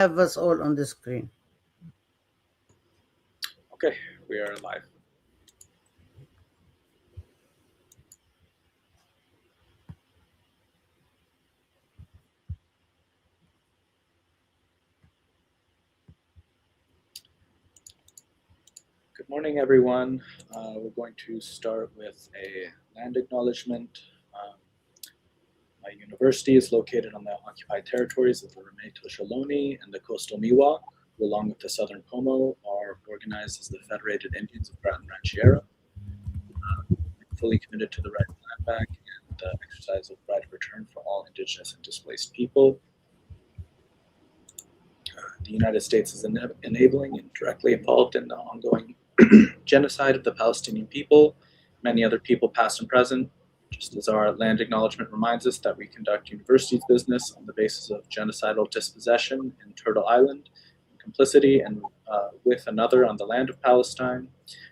Have us all on the screen. Okay, we are live. Good morning, everyone. We're going to start with a land acknowledgement. My university is located on the occupied territories of the Remeto Shaloni and the coastal Miwok, who, along with the Southern Pomo, are organized as the Federated Indians of Breton Rancheria, fully committed to the right of land back and the exercise of right of return for all indigenous and displaced people. The United States is enabling and directly involved in the ongoing genocide of the Palestinian people, many other people past and present, just as our land acknowledgement reminds us that we conduct universities business on the basis of genocidal dispossession in Turtle Island, complicity and with another on the land of Palestine.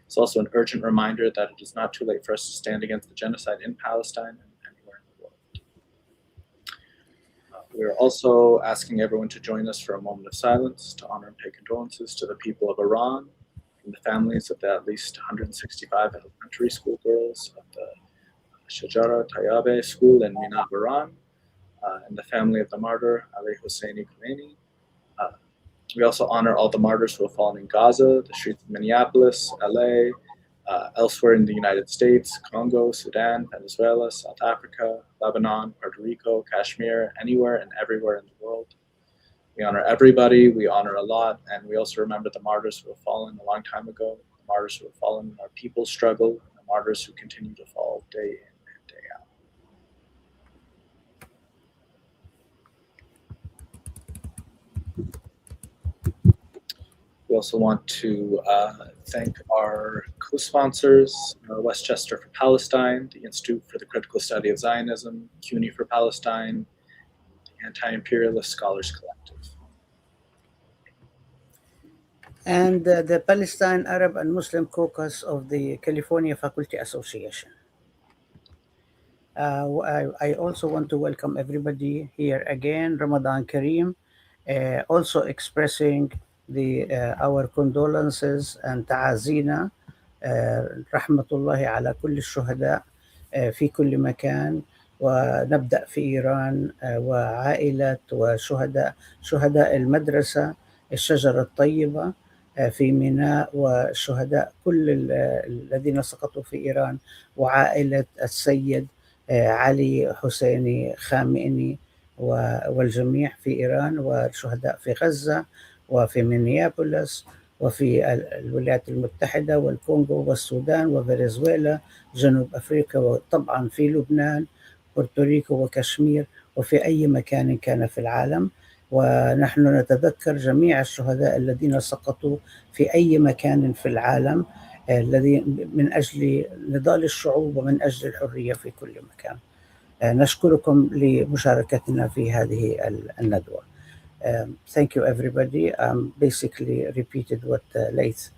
It's also an urgent reminder that it is not too late for us to stand against the genocide in Palestine and anywhere in the world. We're also asking everyone to join us for a moment of silence to honor and pay condolences to the people of Iran and the families of the at least 165 elementary school girls of the Shajara Tayyabe School in Mina, Iran, and the family of the martyr Ali Husseini Khomeini. Uh, we also honor all the martyrs who have fallen in Gaza, the streets of Minneapolis, LA, elsewhere in the United States, Congo, Sudan, Venezuela, South Africa, Lebanon, Puerto Rico, Kashmir, anywhere and everywhere in the world. We honor everybody, we honor a lot, and we also remember the martyrs who have fallen a long time ago, the martyrs who have fallen in our people's struggle, and the martyrs who continue to fall day in and day out. We also want to thank our co-sponsors, Westchester for Palestine, the Institute for the Critical Study of Zionism, CUNY for Palestine, the Anti-Imperialist Scholars Collective. And the Palestine Arab and Muslim Caucus of the California Faculty Association. I also want to welcome everybody here again, Ramadan Kareem, also expressing our condolences and تعازينا رحمة الله على كل الشهداء في كل مكان، ونبدأ في إيران وعائلة شهداء المدرسة الشجرة الطيبة في ميناء، وشهداء كل الذين سقطوا في إيران، وعائلة السيد علي حسيني خامئني والجميع في إيران، والشهداء في غزة وفي مينيابوليس وفي الولايات المتحدة والكونغو والسودان وفنزويلا، جنوب أفريقيا، وطبعا في لبنان، بورتوريكو وكشمير، وفي أي مكان كان في العالم. ونحن نتذكر جميع الشهداء الذين سقطوا في أي مكان في العالم، الذي من أجل نضال الشعوب ومن أجل الحرية في كل مكان. نشكركم لمشاركتنا في هذه الندوة. Thank you, everybody. Basically repeated what Laith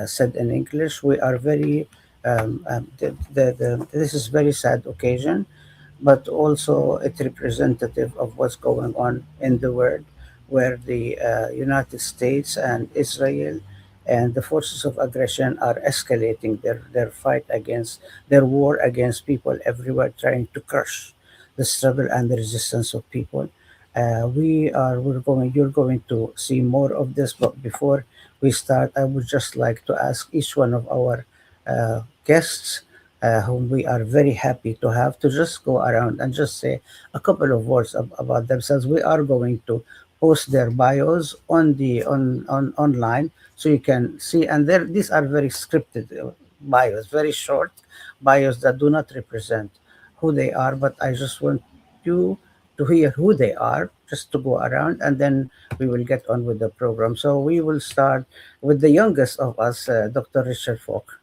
said in English. We are very, this is very sad occasion, but also it's representative of what's going on in the world, where the United States and Israel and the forces of aggression are escalating their fight against their war against people everywhere, trying to crush the struggle and the resistance of people. You're going to see more of this, but before we start, I would just like to ask each one of our guests, whom we are very happy to have, to just go around and just say a couple of words about themselves. We are going to post their bios on online, so you can see. And these are very scripted bios, very short bios that do not represent who they are. But I just want you to hear who they are, just to go around, and then we will get on with the program. So we will start with the youngest of us, Dr. Richard Falk.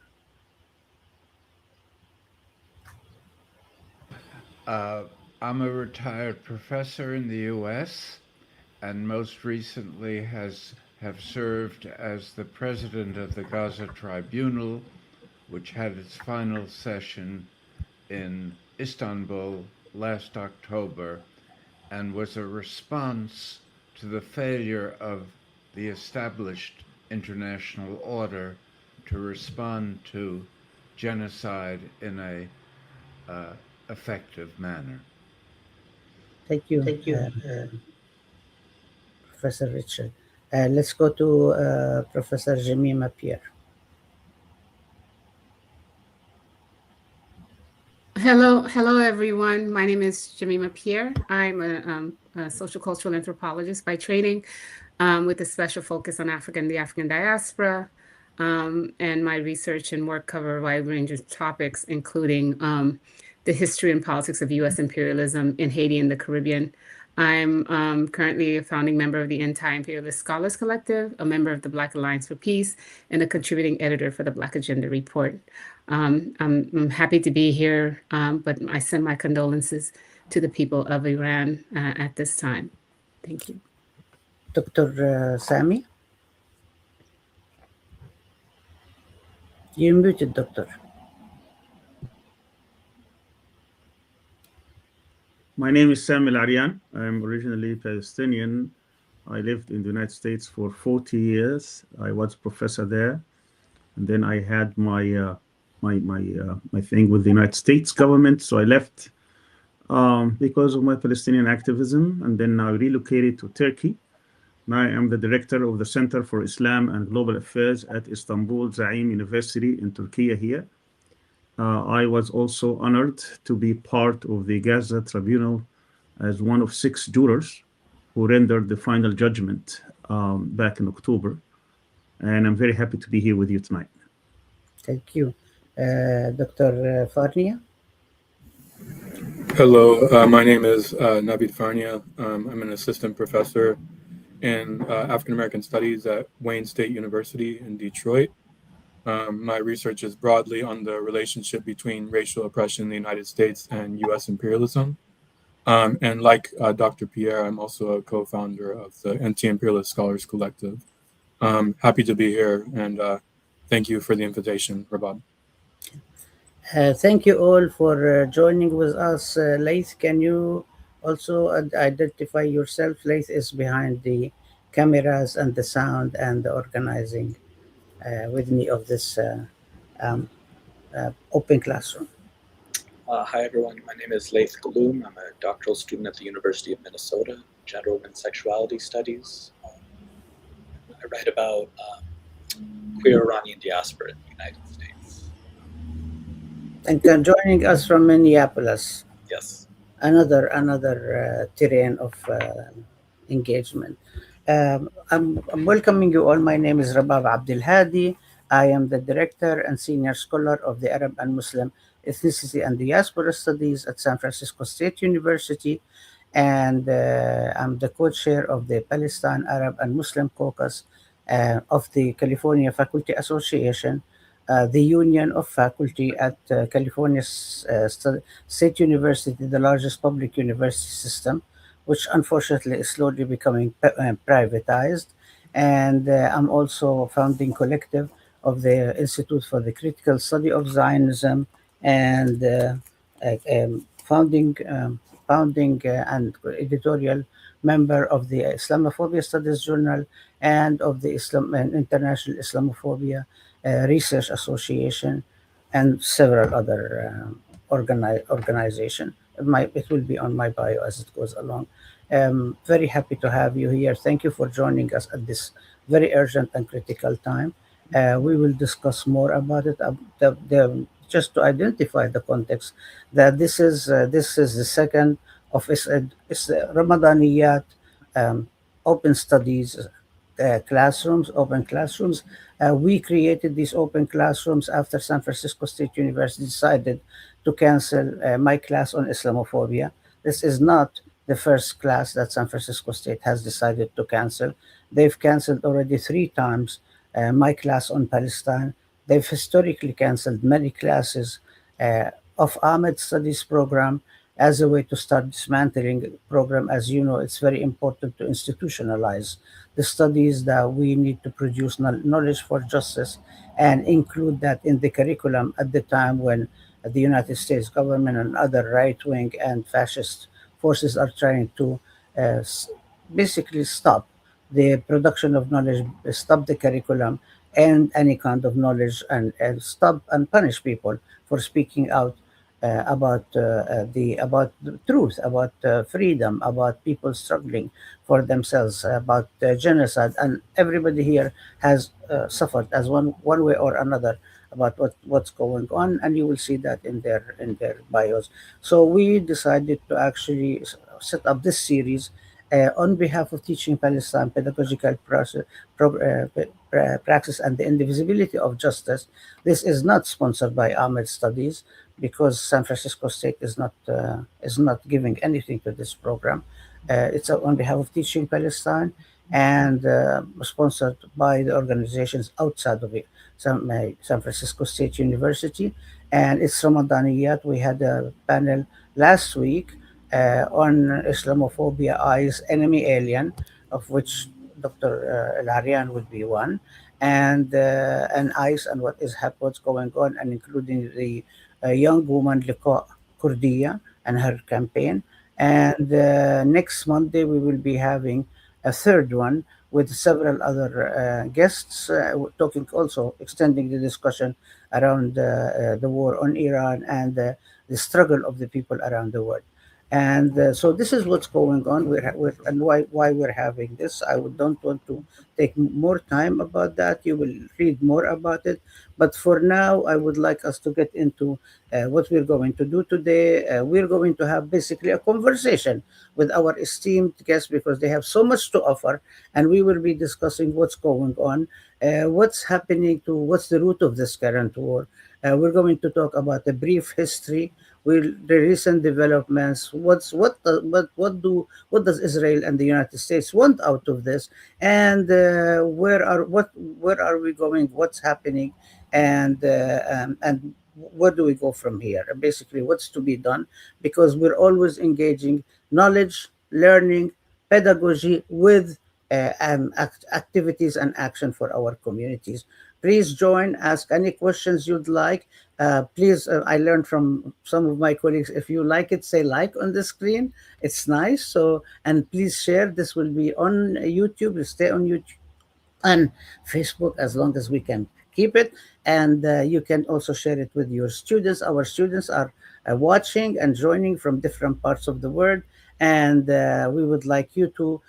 I'm a retired professor in the U.S. and most recently have served as the president of the Gaza Tribunal, which had its final session in Istanbul last October and was a response to the failure of the established international order to respond to genocide in a effective manner. Thank you, Professor Richard. Let's go to Professor Jemima Pierre. Hello, everyone. My name is Jemima Pierre. I'm a social cultural anthropologist by training, with a special focus on the African diaspora. And my research and work cover a wide range of topics, including the history and politics of U.S. imperialism in Haiti and the Caribbean. I'm currently a founding member of the Anti-Imperialist Scholars Collective, a member of the Black Alliance for Peace, and a contributing editor for the Black Agenda Report. I'm happy to be here, but I send my condolences to the people of Iran at this time. Thank you. Dr. Sami? You're muted, Doctor. My name is Sam El-Arian. I'm originally Palestinian. I lived in the United States for 40 years. I was professor there. And then I had my thing with the United States government. So I left because of my Palestinian activism. And then I relocated to Turkey. Now I am the director of the Center for Islam and Global Affairs at Istanbul Zaim University in Turkey here. I was also honored to be part of the Gaza Tribunal as one of 6 jurors who rendered the final judgment back in October. And I'm very happy to be here with you tonight. Thank you. Dr. Farnia? Hello, my name is Navid Farnia. I'm an assistant professor in African American Studies at Wayne State University in Detroit. My research is broadly on the relationship between racial oppression in the United States and U.S. imperialism. And like Dr. Pierre, I'm also a co-founder of the Anti-Imperialist Scholars Collective. Happy to be here, and thank you for the invitation, Rabab. Thank you all for joining with us. Laith, can you also identify yourself? Laith is behind the cameras and the sound and the organizing with me of this open classroom. Hi, everyone. My name is Laith Galoom. I'm a doctoral student at the University of Minnesota, Gender and Sexuality Studies. I write about queer Iranian diaspora in the United States. And joining us from Minneapolis. Yes. Another terrain of engagement. I'm welcoming you all. My name is Rabab Abdel Hadi. I am the director and senior scholar of the Arab and Muslim Ethnicity and Diaspora Studies at San Francisco State University, and I'm the co-chair of the Palestine Arab and Muslim Caucus of the California Faculty Association, the Union of Faculty at California State University, the largest public university system, which unfortunately is slowly becoming privatized. And I'm also founding collective of the Institute for the Critical Study of Zionism, and founding and editorial member of the Islamophobia Studies Journal and of the International Islamophobia Research Association, and several other organizations. It will be on my bio as it goes along. Very happy to have you here. Thank you for joining us at this very urgent and critical time. We will discuss more about it. Just to identify the context, that this is the second of Ramadaniyat open studies classrooms, open classrooms. We created these open classrooms after San Francisco State University decided to cancel my class on Islamophobia. This is not the first class that San Francisco State has decided to cancel. They've canceled already 3 times my class on Palestine. They've historically canceled many classes of Ahmed Studies program as a way to start dismantling the program. As you know, it's very important to institutionalize the studies that we need to produce knowledge for justice and include that in the curriculum at the time when the United States government and other right-wing and fascist forces are trying to basically stop the production of knowledge, stop the curriculum and any kind of knowledge, and stop and punish people for speaking out about the truth, about freedom, about people struggling for themselves, about genocide. And everybody here has suffered as one way or another about what's going on, and you will see that in their bios. So we decided to actually set up this series on behalf of Teaching Palestine Pedagogical Praxis and the Indivisibility of Justice. This is not sponsored by Ahmed Studies because San Francisco State is not giving anything to this program. It's on behalf of Teaching Palestine and sponsored by the organizations outside of it, San Francisco State University. And it's Ramadaniyat. We had a panel last week on Islamophobia, ICE, enemy alien, of which Dr. Larian would be one, and ICE and what's going on, and including the young woman Liqa Kurdiya and her campaign. And next Monday we will be having a third one with several other guests, talking also extending the discussion around the war on Iran and the struggle of the people around the world. And so this is what's going on, and why we're having this. Don't want to take more time about that. You will read more about it. But for now, I would like us to get into what we're going to do today. We're going to have basically a conversation with our esteemed guests because they have so much to offer, and we will be discussing what's going on, what's happening what's the root of this current war. We're going to talk about a brief history, the recent developments, what does Israel and the United States want out of this, and where are we going, what's happening, and where do we go from here? Basically, what's to be done, because we're always engaging knowledge, learning, pedagogy with activities and action for our communities. Please join, ask any questions you'd like. Please, I learned from some of my colleagues, if you like it, say like on the screen. It's nice. So, and please share. This will be on YouTube. It'll stay on YouTube and Facebook as long as we can keep it. And you can also share it with your students. Our students are watching and joining from different parts of the world. And we would like you to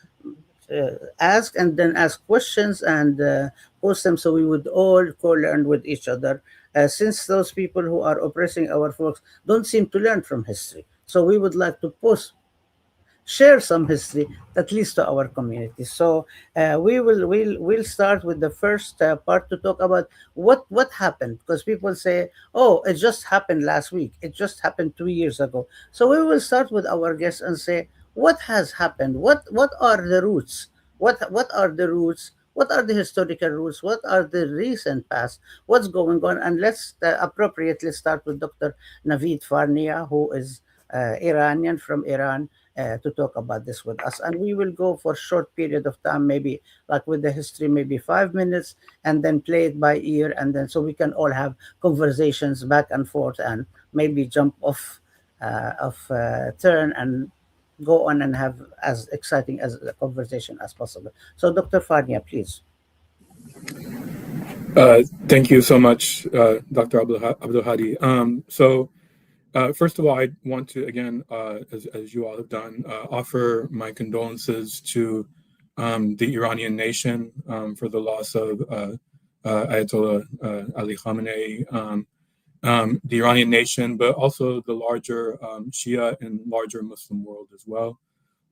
ask and then ask questions and post them, so we would all co-learn with each other, since those people who are oppressing our folks don't seem to learn from history. So we would like to share some history, at least to our community. So we'll start with the first part to talk about what happened, because people say, oh, it just happened last week, it just happened 2 years ago. So we will start with our guests and say, what has happened, what are the roots, what are the roots, what are the historical roots, what are the recent past, what's going on. And let's appropriately start with Dr. Navid Farnia, who is Iranian from Iran, to talk about this with us. And we will go for a short period of time, maybe like with the history, maybe 5 minutes, and then play it by ear. And then so we can all have conversations back and forth and maybe jump off turn and go on and have as exciting as a conversation as possible. So Dr. Farnia, please. Thank you so much, Dr. Abdul Hadi. First of all, I want to, again, as you all have done, offer my condolences to the Iranian nation for the loss of Ayatollah Ali Khamenei, the Iranian nation, but also the larger Shia and larger Muslim world as well.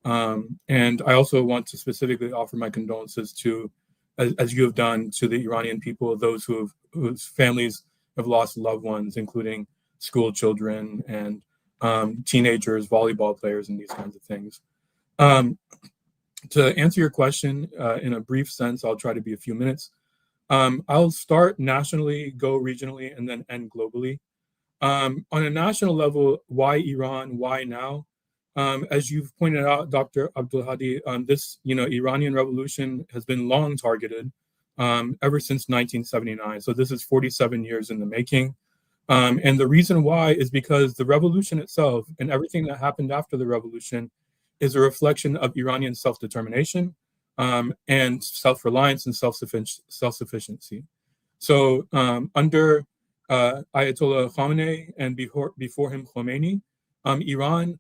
And I also want to specifically offer my condolences to, as you have done, to the Iranian people, those whose families have lost loved ones, including school children and teenagers, volleyball players, and these kinds of things. To answer your question in a brief sense, I'll try to be a few minutes. I'll start nationally, go regionally, and then end globally. On a national level, why Iran? Why now? As you've pointed out, Dr. Abdul Hadi, this Iranian revolution has been long targeted ever since 1979. So this is 47 years in the making. And the reason why is because the revolution itself and everything that happened after the revolution is a reflection of Iranian self-determination and self-reliance and self-sufficiency. So under Ayatollah Khamenei and before him Khomeini, Iran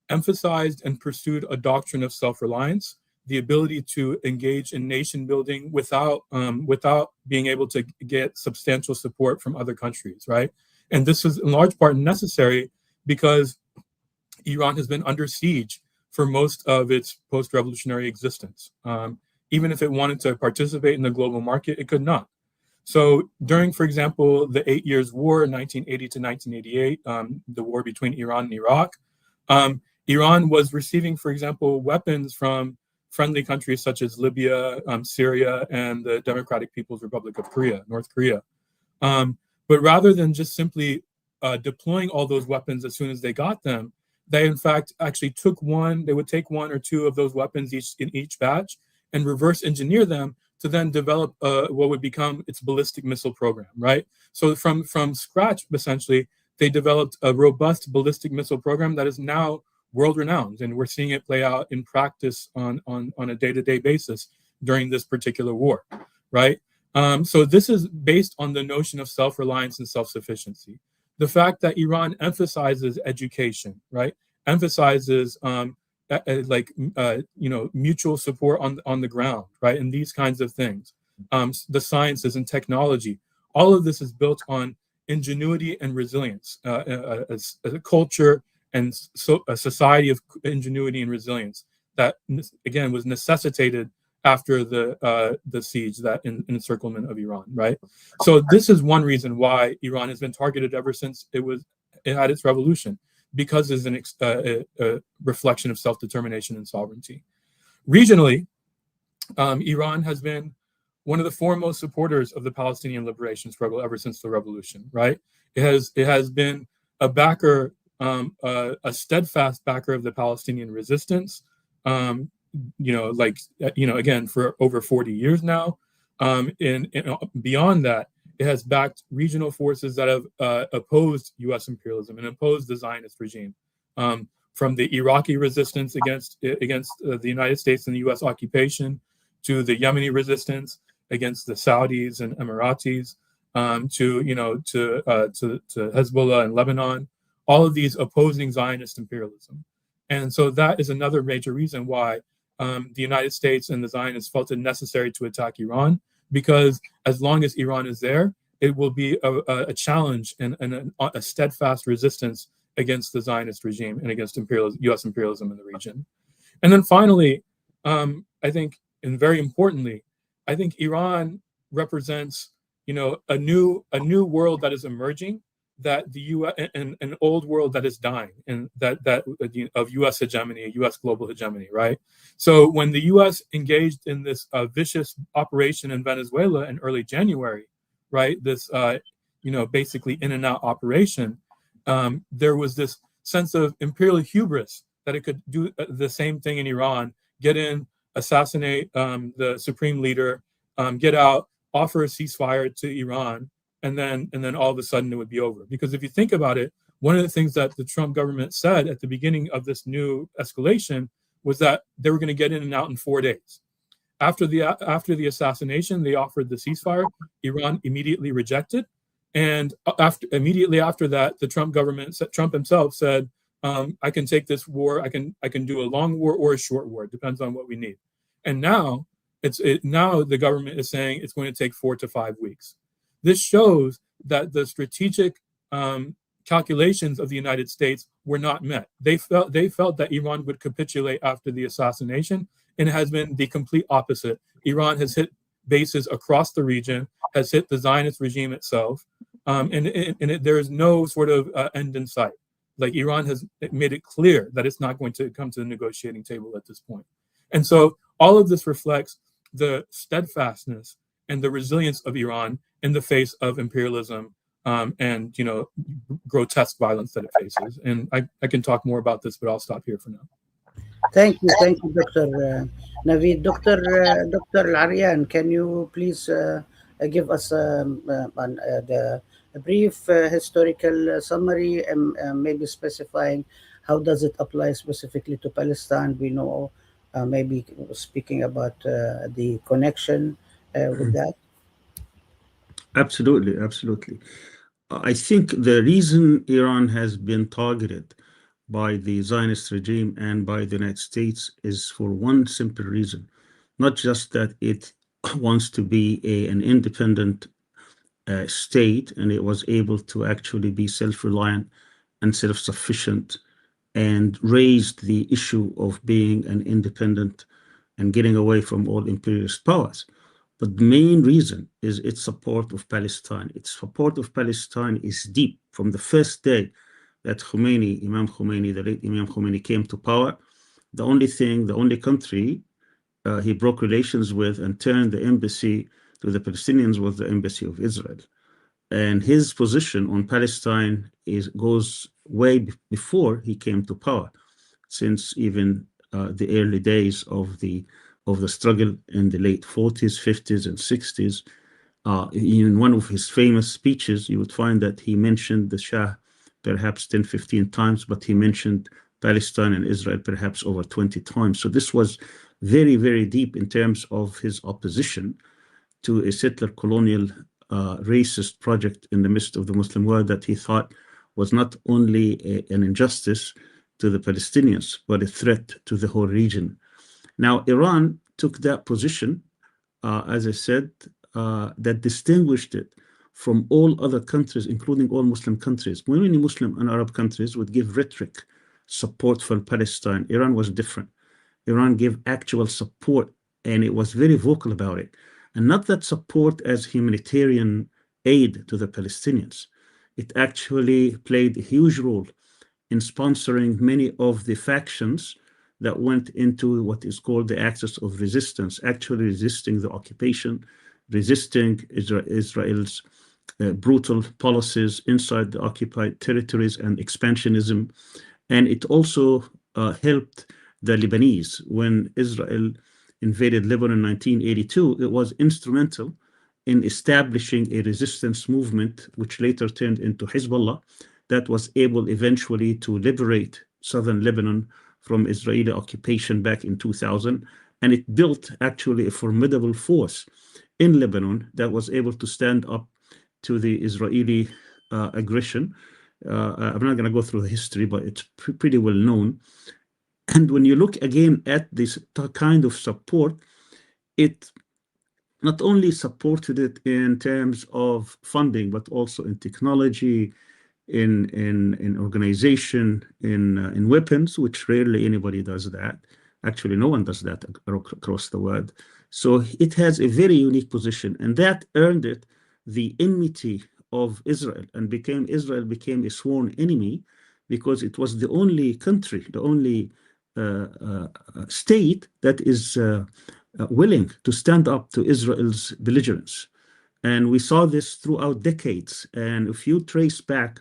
emphasized and pursued a doctrine of self-reliance, the ability to engage in nation building without being able to get substantial support from other countries, right? And this was in large part necessary because Iran has been under siege for most of its post-revolutionary existence. Even if it wanted to participate in the global market, it could not. So during, for example, the 8 Years' War, 1980 to 1988, the war between Iran and Iraq, Iran was receiving, for example, weapons from friendly countries such as Libya, Syria, and the Democratic People's Republic of Korea, North Korea. But rather than just simply deploying all those weapons as soon as they got them, they in fact actually they would take one or two of those weapons in each batch and reverse engineer them to then develop what would become its ballistic missile program, right? So from scratch, essentially, they developed a robust ballistic missile program that is now world-renowned, and we're seeing it play out in practice on a day-to-day basis during this particular war, right? So this is based on the notion of self-reliance and self-sufficiency. The fact that Iran emphasizes education, right? Emphasizes mutual support on the ground, right? And these kinds of things, the sciences and technology, all of this is built on ingenuity and resilience, as a culture and so a society of ingenuity and resilience that, again, was necessitated after the siege, that encirclement of Iran, right? So this is one reason why Iran has been targeted ever since it had its revolution, because it's a reflection of self-determination and sovereignty. Regionally, Iran has been one of the foremost supporters of the Palestinian liberation struggle ever since the revolution, right? It has been a backer, a steadfast backer of the Palestinian resistance, again, for over 40 years now. And beyond that, it has backed regional forces that have opposed U.S. imperialism and opposed the Zionist regime, from the Iraqi resistance against the United States and the U.S. occupation, to the Yemeni resistance against the Saudis and Emiratis, to Hezbollah and Lebanon, all of these opposing Zionist imperialism. And so that is another major reason why the United States and the Zionists felt it necessary to attack Iran, because as long as Iran is there, it will be a challenge and a steadfast resistance against the Zionist regime and against U.S. imperialism in the region. And then finally, I think, and very importantly, I think Iran represents, a new world that is emerging, that the U.S. an old world that is dying, and that of U.S. hegemony, U.S. global hegemony, right? So when the U.S. engaged in this vicious operation in Venezuela in early January, right? This basically in and out operation, there was this sense of imperial hubris that it could do the same thing in Iran, get in, assassinate the supreme leader, get out, offer a ceasefire to Iran, and then all of a sudden it would be over. Because if you think about it, one of the things that the Trump government said at the beginning of this new escalation was that they were going to get in and out in 4 days. After the assassination, they offered the ceasefire. Iran immediately rejected, and immediately after that, the Trump government, Trump himself said, "I can take this war. I can do a long war or a short war. It depends on what we need." And now now the government is saying it's going to take 4 to 5 weeks. This shows that the strategic calculations of the United States were not met. They felt that Iran would capitulate after the assassination, and it has been the complete opposite. Iran has hit bases across the region, has hit the Zionist regime itself, and there is no sort of end in sight. Like, Iran has made it clear that it's not going to come to the negotiating table at this point. And so all of this reflects the steadfastness and the resilience of Iran in the face of imperialism and grotesque violence that it faces. And I can talk more about this, but I'll stop here for now. Thank you, Dr. Naveed. Dr. Al-Aryan, can you please give us a brief historical summary, maybe specifying how does it apply specifically to Palestine? We know maybe speaking about the connection with that. Absolutely, absolutely. I think the reason Iran has been targeted by the Zionist regime and by the United States is for one simple reason, not just that it wants to be an independent state, and it was able to actually be self-reliant and self-sufficient and raised the issue of being an independent and getting away from all imperialist powers. But the main reason is its support of Palestine. Its support of Palestine is deep. From the first day that Khomeini, Imam Khomeini, the late Imam Khomeini, came to power, the only country he broke relations with and turned the embassy to the Palestinians was the embassy of Israel. And his position on Palestine goes way before he came to power, since even the early days of the struggle in the late 40s, 50s, and 60s. In one of his famous speeches, you would find that he mentioned the Shah perhaps 10, 15 times, but he mentioned Palestine and Israel perhaps over 20 times. So this was very, very deep in terms of his opposition to a settler colonial racist project in the midst of the Muslim world that he thought was not only an injustice to the Palestinians, but a threat to the whole region. Now, Iran took that position, as I said, that distinguished it from all other countries, including all Muslim countries. Many Muslim and Arab countries would give rhetoric support for Palestine. Iran was different. Iran gave actual support, and it was very vocal about it. And not that support as humanitarian aid to the Palestinians. It actually played a huge role in sponsoring many of the factions that went into what is called the axis of resistance, actually resisting the occupation, resisting Israel's brutal policies inside the occupied territories and expansionism. And it also helped the Lebanese. When Israel invaded Lebanon in 1982, it was instrumental in establishing a resistance movement, which later turned into Hezbollah, that was able eventually to liberate southern Lebanon from Israeli occupation back in 2000. And it built actually a formidable force in Lebanon that was able to stand up to the Israeli aggression. I'm not going to go through the history, but it's pretty well known. And when you look again at this kind of support, it not only supported it in terms of funding, but also in technology, in organization, in weapons, which rarely anybody does that. Actually, no one does that across the world. So it has a very unique position, and that earned it the enmity of Israel, and Israel became a sworn enemy because it was the only country, the only state that is willing to stand up to Israel's belligerence. And we saw this throughout decades. And if you trace back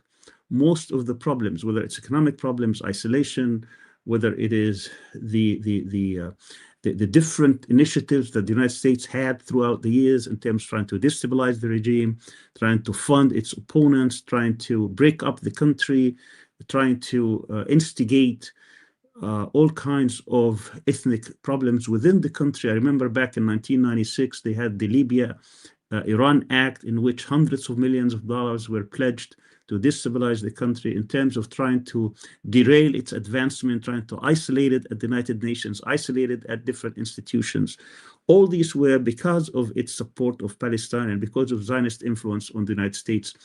most of the problems, whether it's economic problems, isolation, whether it is the different initiatives that the United States had throughout the years in terms of trying to destabilize the regime, trying to fund its opponents, trying to break up the country, trying to instigate all kinds of ethnic problems within the country. I remember back in 1996, they had the Libya-Iran Act, in which hundreds of millions of dollars were pledged to destabilize the country in terms of trying to derail its advancement, trying to isolate it at the United Nations, isolate it at different institutions. All these were because of its support of Palestine and because of Zionist influence on the United States.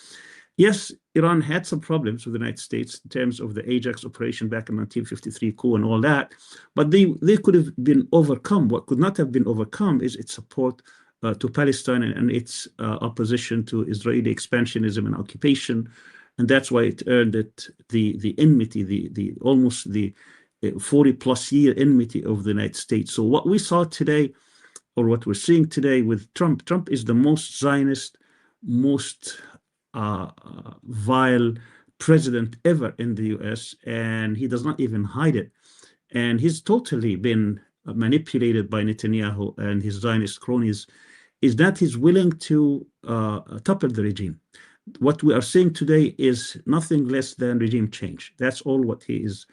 Yes, Iran had some problems with the United States in terms of the Ajax operation back in 1953 coup and all that, but they could have been overcome. What could not have been overcome is its support to Palestine and its opposition to Israeli expansionism and occupation, and that's why it earned it the enmity, the almost the 40-plus year enmity of the United States. So what we saw today, or what we're seeing today with Trump is the most Zionist, most vile president ever in the US, and he does not even hide it. And he's totally been manipulated by Netanyahu and his Zionist cronies, is that he's willing to topple the regime. What we are seeing today is nothing less than regime change. That's all what he is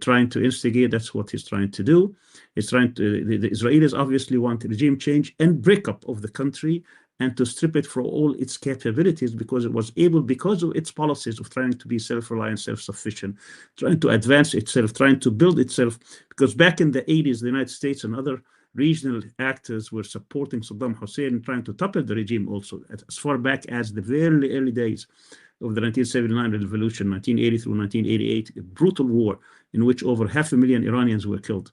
trying to instigate. That's what he's trying to do. He's trying to, the Israelis obviously want regime change and breakup of the country and to strip it for all its capabilities because it was able, because of its policies of trying to be self-reliant, self-sufficient, trying to advance itself, trying to build itself. Because back in the 80s, the United States and other regional actors were supporting Saddam Hussein and trying to topple the regime also, as far back as the very early days of the 1979 revolution, 1980 through 1988, a brutal war in which over 500,000 Iranians were killed.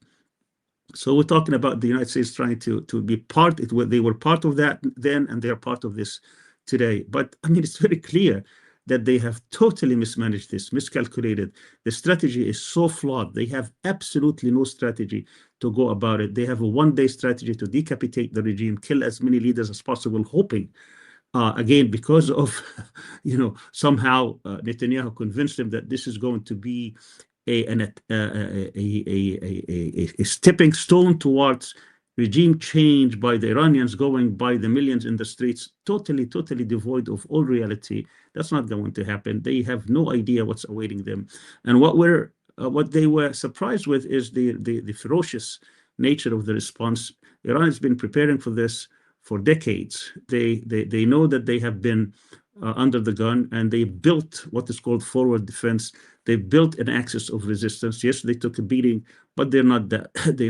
So we're talking about the United States trying to be part, they were part of that then, and they're part of this today. But I mean, it's very clear that they have totally mismanaged this, miscalculated. The strategy is so flawed. They have absolutely no strategy to go about it. They have a one-day strategy to decapitate the regime, kill as many leaders as possible, hoping, again, because of, somehow Netanyahu convinced them that this is going to be a stepping stone towards regime change by the Iranians going by the millions in the streets, totally devoid of all reality. That's not going to happen. They have no idea what's awaiting them. And what they were surprised with is the ferocious nature of the response. Iran has been preparing for this for decades. They know that they have been under the gun, and they built what is called forward defense. They built an axis of resistance. Yes, they took a beating, but they're not that. They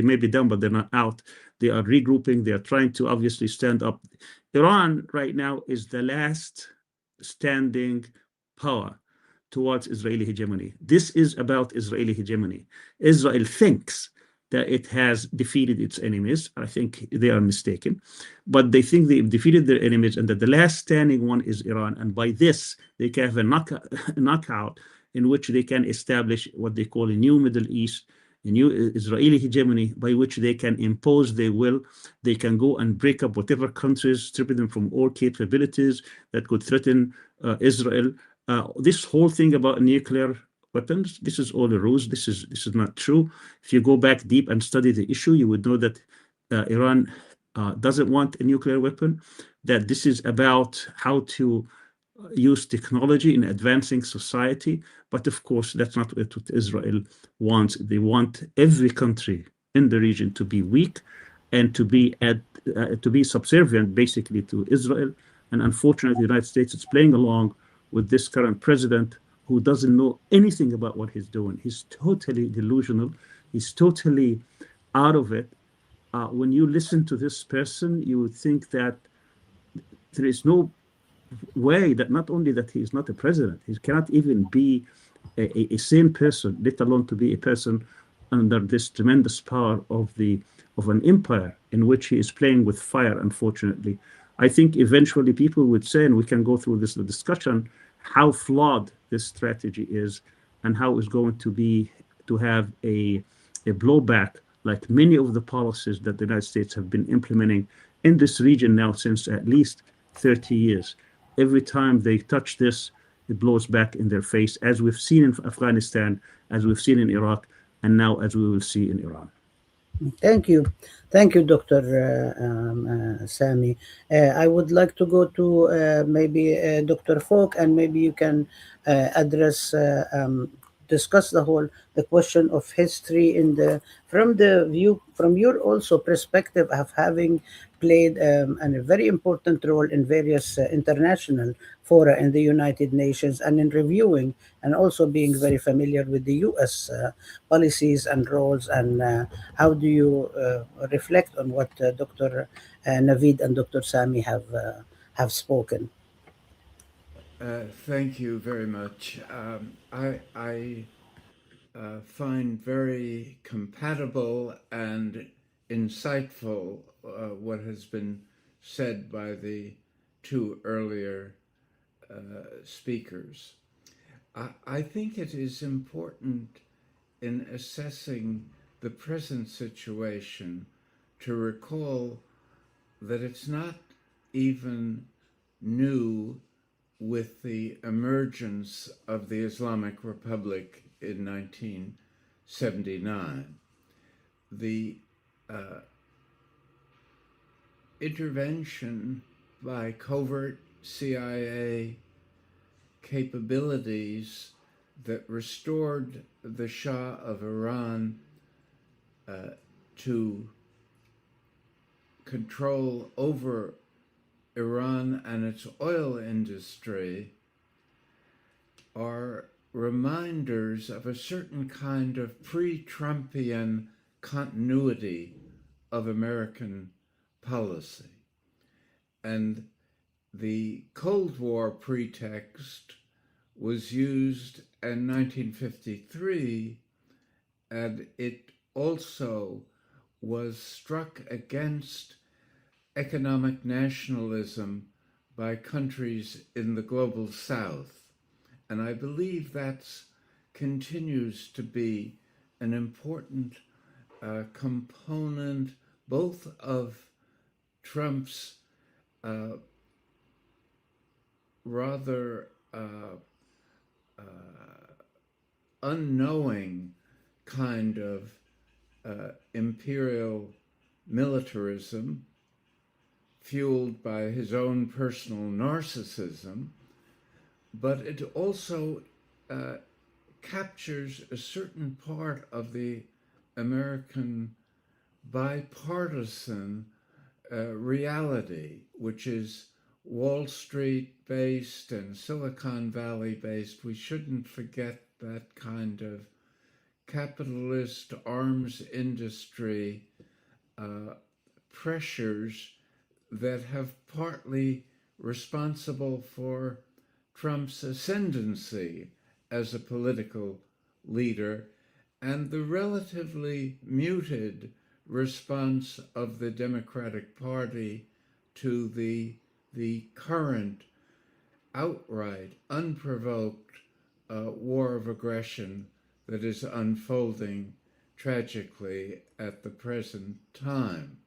may be down, but they're not out. They are regrouping. They are trying to obviously stand up. Iran right now is the last standing power towards Israeli hegemony. This is about Israeli hegemony. Israel thinks that it has defeated its enemies. I think they are mistaken, but they think they've defeated their enemies and that the last standing one is Iran. And by this, they can have a knockout in which they can establish what they call a new Middle East, a new Israeli hegemony by which they can impose their will. They can go and break up whatever countries, stripping them from all capabilities that could threaten Israel. This whole thing about nuclear weapons, this is all a ruse. This is not true. If you go back deep and study the issue, you would know that Iran doesn't want a nuclear weapon, that this is about how to use technology in advancing society. But of course, that's not what Israel wants. They want every country in the region to be weak and to be subservient, basically, to Israel. And unfortunately, the United States is playing along with this current president who doesn't know anything about what he's doing. He's totally delusional. He's totally out of it. When you listen to this person, you would think that there is no way that not only that he is not a president, he cannot even be a sane person, let alone to be a person under this tremendous power of an empire in which he is playing with fire, unfortunately. I think eventually people would say, and we can go through this discussion, how flawed this strategy is and how it's going to be to have a blowback like many of the policies that the United States have been implementing in this region now since at least 30 years. Every time they touch this, it blows back in their face, as we've seen in Afghanistan, as we've seen in Iraq, and now as we will see in Iran. Thank you. Thank you, Dr. Sami. I would like to go to maybe Dr. Falk, and maybe you can address, discuss the question of history from your also perspective of having played a very important role in various international fora in the United Nations and in reviewing and also being very familiar with the U.S. Policies and roles, and how do you reflect on what Dr. Navid and Dr. Sami have spoken? Thank you very much. I find very compatible and insightful what has been said by the two earlier speakers. I think it is important in assessing the present situation to recall that it's not even new with the emergence of the Islamic Republic in 1979. The intervention by covert CIA capabilities that restored the Shah of Iran to control over Iran and its oil industry are reminders of a certain kind of pre-Trumpian continuity of American policy. And the Cold War pretext was used in 1953, and it also was struck against economic nationalism by countries in the global South. And I believe that continues to be an important component both of Trump's rather unknowing kind of imperial militarism fueled by his own personal narcissism, but it also captures a certain part of the American bipartisan reality, which is Wall Street based and Silicon Valley based. We shouldn't forget that kind of capitalist arms industry pressures that have partly responsible for Trump's ascendancy as a political leader and the relatively muted response of the Democratic Party to the current outright, unprovoked war of aggression that is unfolding tragically at the present time.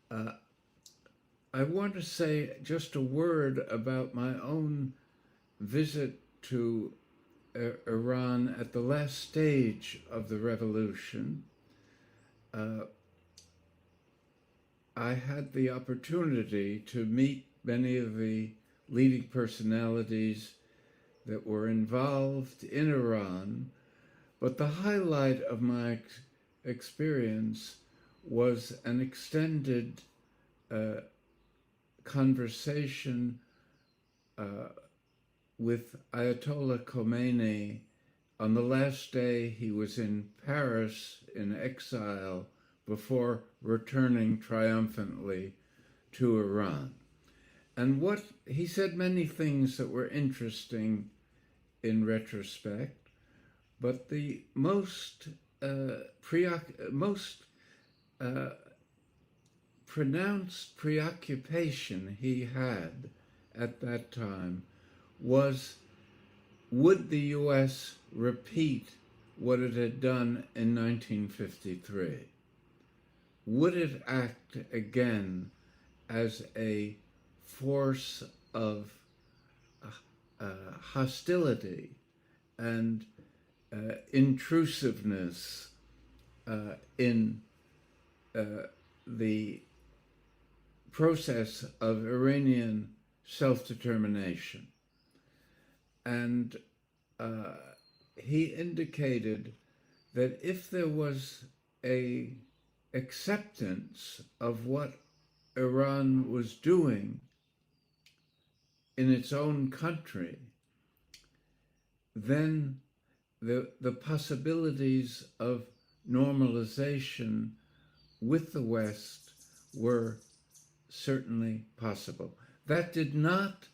I want to say just a word about my own visit to Iran at the last stage of the revolution. I had the opportunity to meet many of the leading personalities that were involved in Iran, but the highlight of my experience was an extended conversation with Ayatollah Khomeini on the last day he was in Paris in exile before returning triumphantly to Iran. And what he said many things that were interesting in retrospect, but the most pronounced preoccupation he had at that time was, would the U.S. repeat what it had done in 1953? Would it act again as a force of hostility and intrusiveness in the process of Iranian self-determination? And he indicated that if there was a acceptance of what Iran was doing in its own country, then the possibilities of normalization with the West were certainly possible. That did not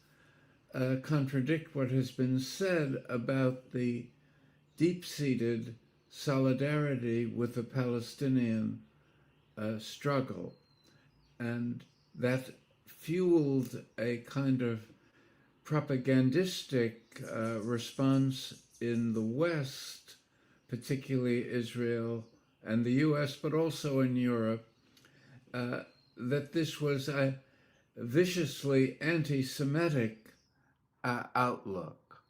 contradict what has been said about the deep-seated solidarity with the Palestinian struggle, and that fueled a kind of propagandistic response in the West, particularly Israel and the US, but also in Europe, that this was a viciously anti-Semitic outlook.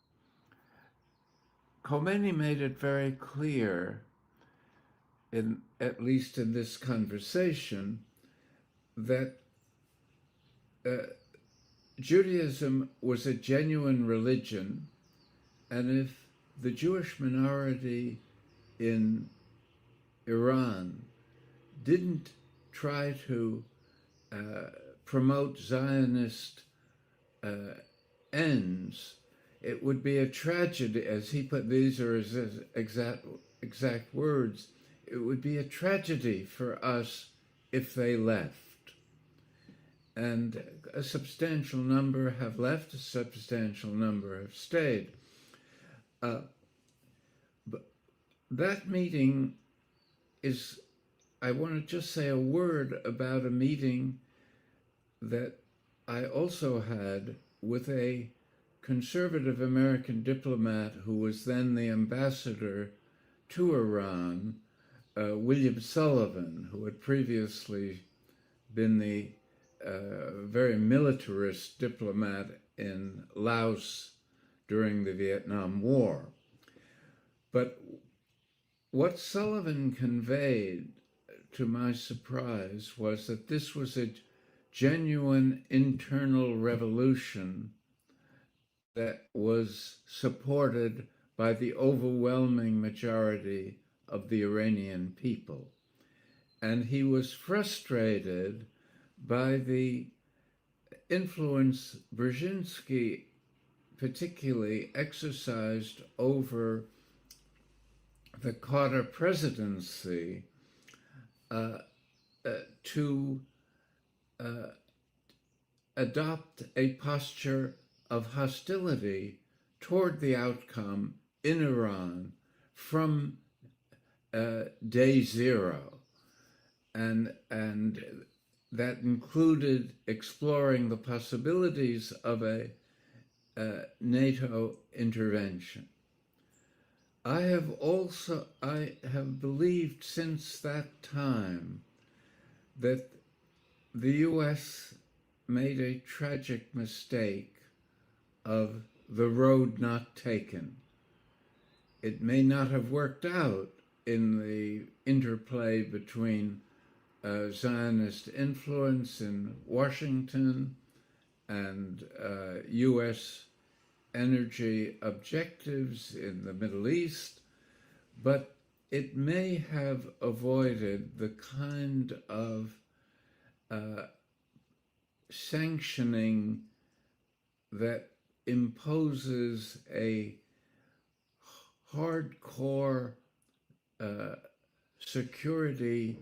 Khomeini made it very clear, at least in this conversation, that Judaism was a genuine religion, and if the Jewish minority in Iran didn't try to promote Zionist ends, it would be a tragedy, as he put, these are his exact words, it would be a tragedy for us if they left. And a substantial number have left, a substantial number have stayed. But that meeting is, I want to just say a word about a meeting that I also had with a conservative American diplomat who was then the ambassador to Iran, William Sullivan, who had previously been the very militarist diplomat in Laos during the Vietnam War. But what Sullivan conveyed, to my surprise, was that this was a genuine internal revolution that was supported by the overwhelming majority of the Iranian people. And he was frustrated by the influence Brzezinski particularly exercised over the Carter presidency to adopt a posture of hostility toward the outcome in Iran from day zero. And that included exploring the possibilities of a NATO intervention. I have believed since that time that the US made a tragic mistake of the road not taken. It may not have worked out in the interplay between Zionist influence in Washington and US energy objectives in the Middle East, but it may have avoided the kind of sanctioning that imposes a hardcore security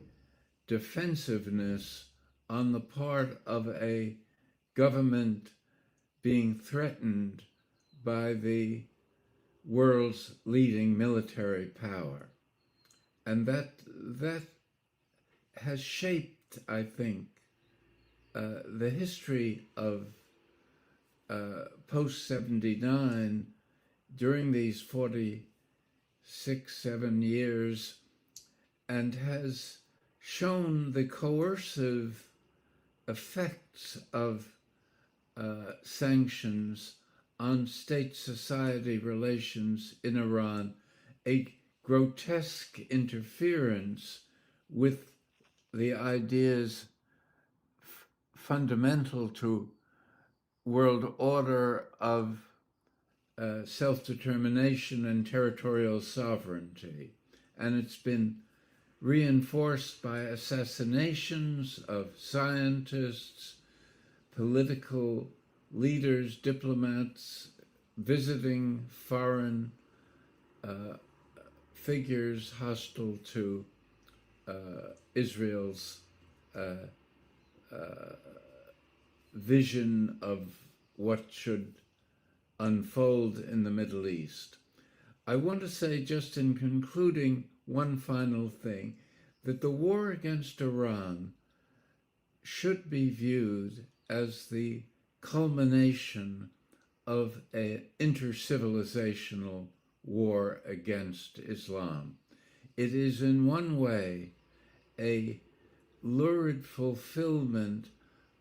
defensiveness on the part of a government being threatened by the world's leading military power. And that has shaped, I think, the history of post-79 during these 46-7 years, and has shown the coercive effects of sanctions on state-society relations in Iran, a grotesque interference with the ideas fundamental to world order of self-determination and territorial sovereignty. And it's been reinforced by assassinations of scientists, political leaders, diplomats, visiting foreign figures hostile to Israel's vision of what should unfold in the Middle East. I want to say, just in concluding, one final thing, that the war against Iran should be viewed as the culmination of an intercivilizational war against Islam. It is in one way a lurid fulfillment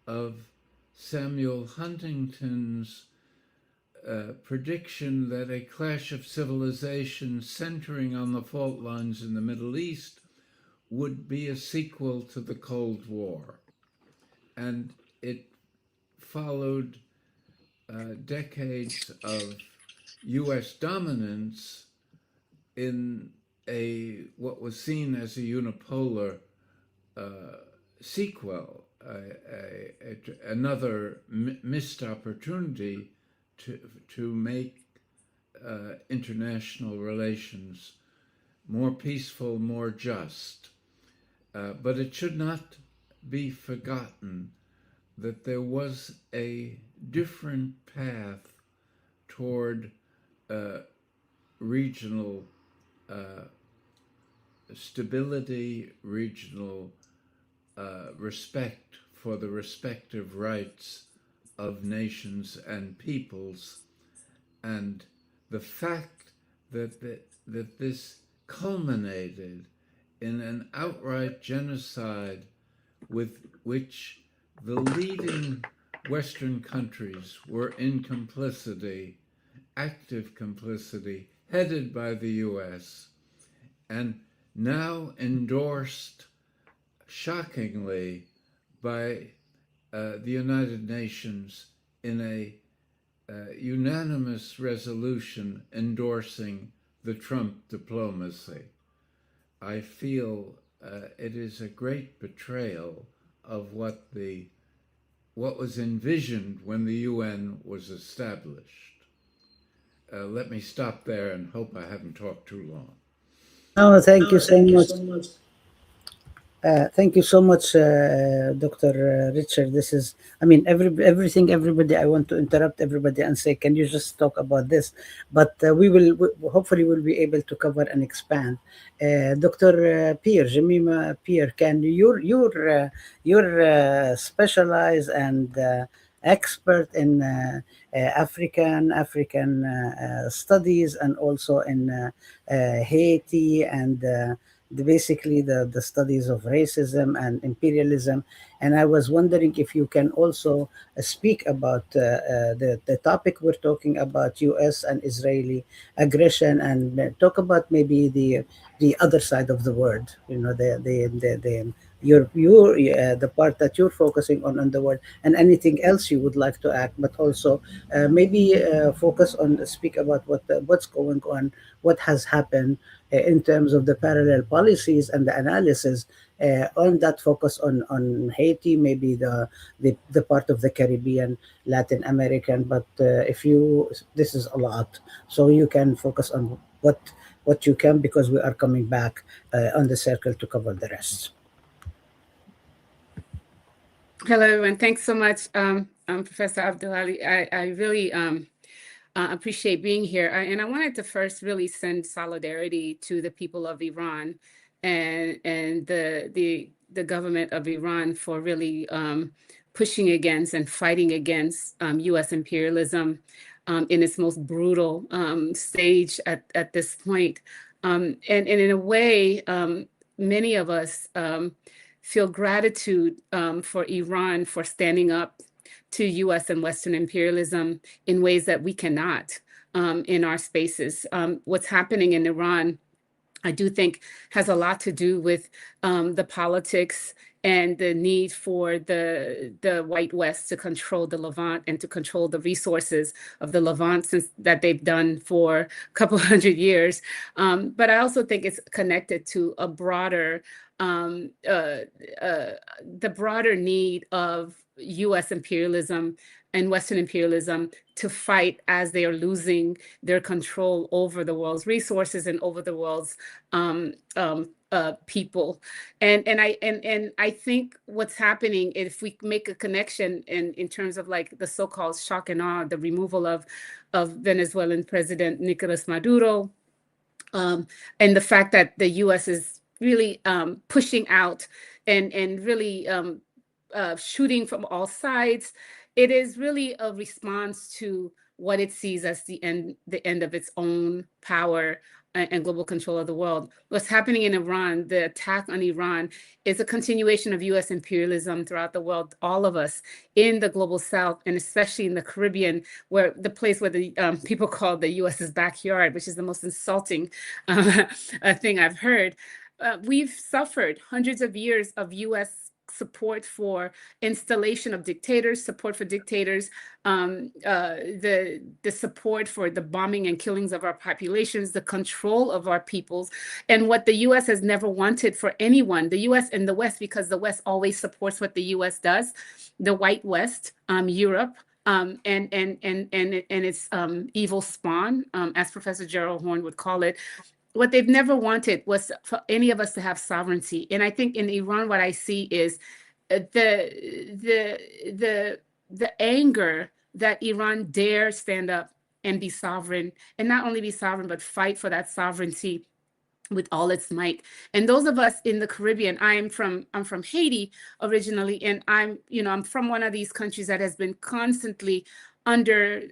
of Samuel Huntington's prediction that a clash of civilizations centering on the fault lines in the Middle East would be a sequel to the Cold War. And it followed decades of U.S. dominance in what was seen as a unipolar sequel, another missed opportunity to make international relations more peaceful, more just. But it should not be forgotten that there was a different path toward regional stability, regional respect for the respective rights of nations and peoples, and the fact that this culminated in an outright genocide with which the leading Western countries were in complicity, active complicity, headed by the US, and now endorsed shockingly by the United Nations in a unanimous resolution endorsing the Trump diplomacy. I feel it is a great betrayal of what was envisioned when the UN was established. Let me stop there and hope I haven't talked too long. No, thank you so much. Thank you so much, Dr. Richard. This is, I mean, everything, everybody, I want to interrupt everybody and say, can you just talk about this? But hopefully we'll be able to cover and expand. Dr. Pierre, Jemima Pierre, can you're specialized and expert in African studies, and also in Haiti, and basically the studies of racism and imperialism. And I was wondering if you can also speak about the topic we're talking about, US and Israeli aggression, and talk about maybe the other side of the world, the part that you're focusing on the world, and anything else you would like to add, but also maybe speak about what's going on, what has happened in terms of the parallel policies and the analysis on that focus on Haiti, maybe the part of the Caribbean, Latin American. But this is a lot, so you can focus on what you can, because we are coming back on the circle to cover the rest. Hello, everyone. Thanks so much, Professor Abdulali. I really appreciate being here. And I wanted to first really send solidarity to the people of Iran and the government of Iran for really pushing against and fighting against U.S. imperialism in its most brutal stage at this point. And in a way, many of us feel gratitude for Iran for standing up to U.S. and Western imperialism in ways that we cannot in our spaces. What's happening in Iran, I do think, has a lot to do with the politics and the need for the white West to control the Levant and to control the resources of the Levant, since that they've done for a couple hundred years. But I also think it's connected to a broader, the broader need of U.S. imperialism and Western imperialism to fight as they are losing their control over the world's resources and over the world's people. And I think what's happening, if we make a connection in terms of like the so-called shock and awe, the removal of Venezuelan President Nicolas Maduro, and the fact that the U.S. is really pushing out and really shooting from all sides, it is really a response to what it sees as the end of its own power and global control of the world. What's happening in Iran, the attack on Iran, is a continuation of U.S. imperialism throughout the world. All of us in the global South, and especially in the Caribbean, where the place where the people call the U.S.'s backyard, which is the most insulting thing I've heard. We've suffered hundreds of years of U.S. support for installation of dictators, support for dictators, the support for the bombing and killings of our populations, the control of our peoples, and what the U.S. has never wanted for anyone, the U.S. and the West, because the West always supports what the U.S. does, the white West, Europe, and its evil spawn, as Professor Gerald Horne would call it. What they've never wanted was for any of us to have sovereignty. And I think in Iran, what I see is the anger that Iran dare stand up and be sovereign, and not only be sovereign, but fight for that sovereignty with all its might. And those of us in the Caribbean, I'm from Haiti originally, and I'm from one of these countries that has been constantly under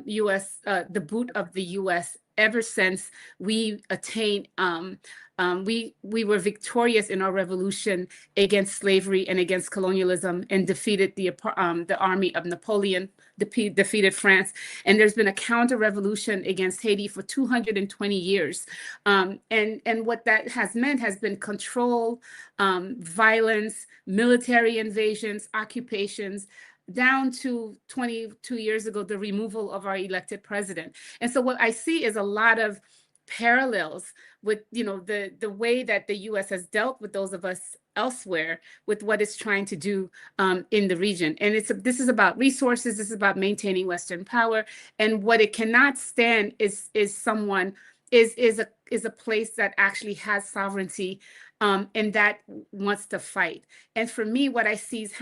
U.S. The boot of the U.S. ever since we attained. We were victorious in our revolution against slavery and against colonialism, and defeated the army of Napoleon, defeated France. And there's been a counter-revolution against Haiti for 220 years. And what that has meant has been control, violence, military invasions, occupations, down to 22 years ago, the removal of our elected president. And so what I see is a lot of parallels with the way that the U.S. has dealt with those of us elsewhere, with what it's trying to do in the region. And this is about resources. This is about maintaining Western power. And what it cannot stand is a place that actually has sovereignty, and that wants to fight. And for me, what I see is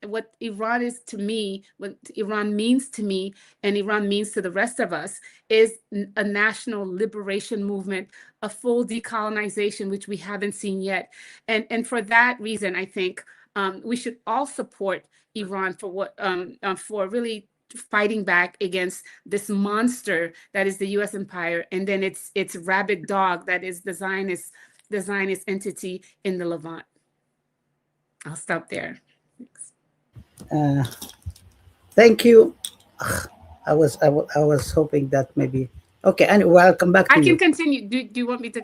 what Iran is to me, what Iran means to me, and Iran means to the rest of us, is a national liberation movement, a full decolonization, which we haven't seen yet. And for that reason, I think we should all support Iran for really fighting back against this monster that is the U.S. empire, and then its rabid dog that is the Zionist entity in the Levant. I'll stop there. Thank you. I was hoping that maybe. Okay, anyway, I'll come back to you. I can continue. Do you want me to?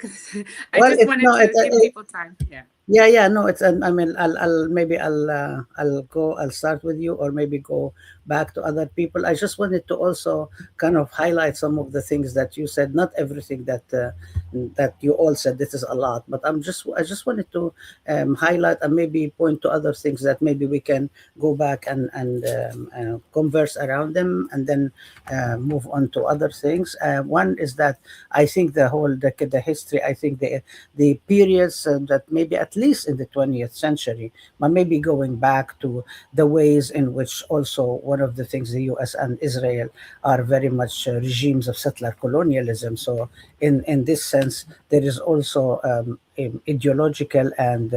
I just wanted to give people time. Yeah. Yeah. No, it's. I mean, I'll start with you, or maybe go back to other people. I just wanted to also kind of highlight some of the things that you said. Not everything that you all said. This is a lot, but I just wanted to highlight and maybe point to other things that maybe we can go back and converse around them, and then move on to other things. One is that I think the history. I think the periods that maybe at least in the 20th century, but maybe going back to the ways in which also one of the things the US and Israel are very much regimes of settler colonialism. So in this sense, there is also ideological and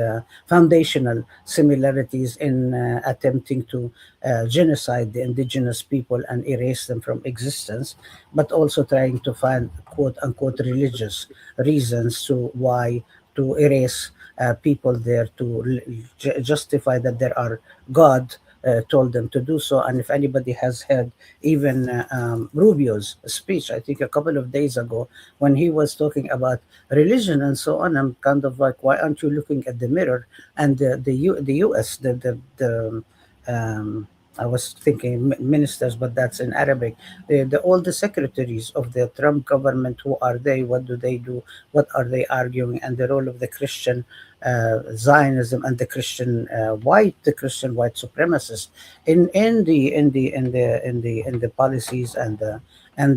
foundational similarities in attempting to genocide the indigenous people and erase them from existence, but also trying to find quote unquote religious reasons to erase people there, to justify that there are God told them to do so. And if anybody has heard even Rubio's speech, I think a couple of days ago, when he was talking about religion and so on, I'm kind of like, why aren't you looking at the mirror? And the US, I was thinking ministers, but that's in Arabic. All the secretaries of the Trump government, who are they? What do they do? What are they arguing? And the role of the Christian Zionism and the Christian white supremacists in the policies and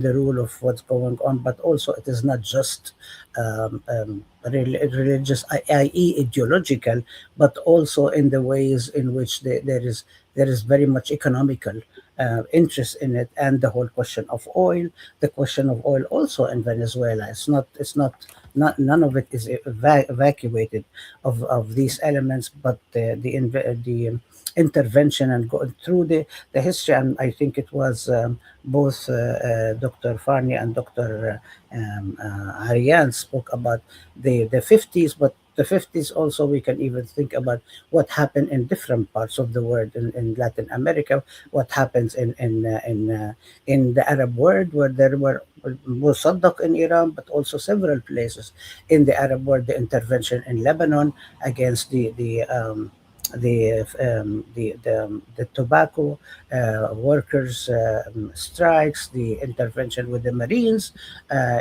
the rule of what's going on. But also, it is not just religious, i.e., ideological, but also in the ways in which there is very much economical interest in it, and the whole question of oil, also in Venezuela. None of it is evacuated of these elements, but the intervention and going through the history. And I think it was both Dr. Farnia and Dr. Ariane spoke about the 50s, but the 50s also, we can even think about what happened in different parts of the world, in Latin America, what happens in the Arab world, where there were Mossadegh in Iran, but also several places in the Arab world, the intervention in Lebanon against the the tobacco workers strikes, the intervention with the Marines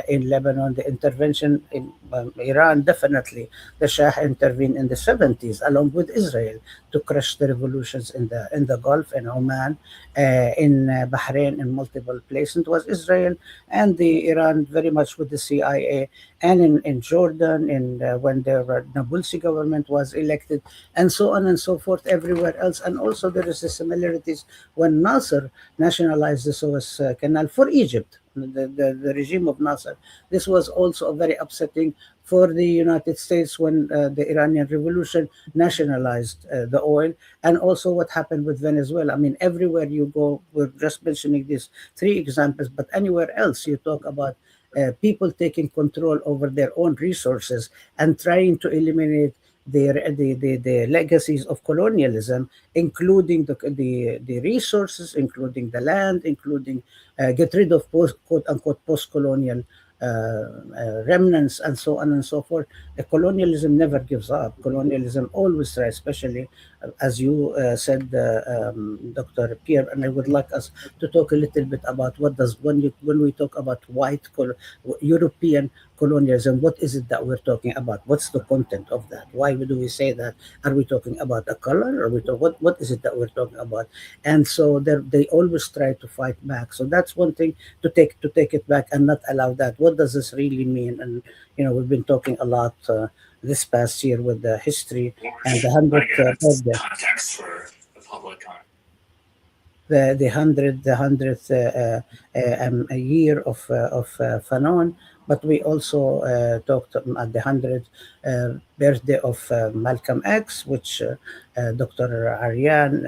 in Lebanon, the intervention in Iran. Definitely, the Shah intervened in the 70s along with Israel to crush the revolutions in the Gulf, in Oman, in Bahrain, in multiple places. It was Israel and the Iran very much with the CIA, and in Jordan, in when the Nabulsi government was elected, and so on and so forth everywhere else. And also there is the similarities when Nasser nationalized the Suez Canal for Egypt, the regime of Nasser. This was also very upsetting for the United States when the Iranian Revolution nationalized the oil, and also what happened with Venezuela. I mean, everywhere you go, we're just mentioning these three examples, but anywhere else you talk about people taking control over their own resources and trying to eliminate the legacies of colonialism, including the resources, including the land, including get rid of quote unquote post colonial remnants, and so on and so forth. The colonialism never gives up. Colonialism always tries, especially as you said, Dr. Pierre. And I would like us to talk a little bit about what does when we talk about European colonialism, what is it that we're talking about? What's the content of that? Why do we say that? Are we talking about a color? Are we what is it that we're talking about? And so they always try to fight back. So that's one thing, to take it back and not allow that. What does this really mean? And we've been talking a lot this past year with the history and the 100th birthday. Context for the public on The hundredth a year of Fanon, but we also talked at the 100th birthday of Malcolm X, which Dr. Aryan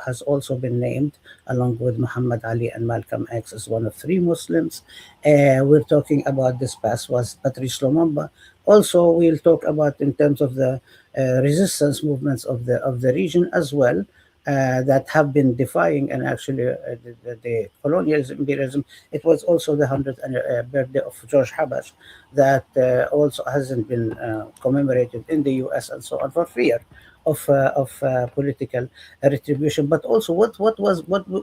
has also been named along with Muhammad Ali and Malcolm X as one of three Muslims. We're talking about this past was Patrice Lumumba. Also, we'll talk about in terms of the resistance movements of the region as well, that have been defying and actually the colonialism, imperialism. It was also the 100th birthday of George Habash that also hasn't been commemorated in the US and so on for fear of political retribution. But also, what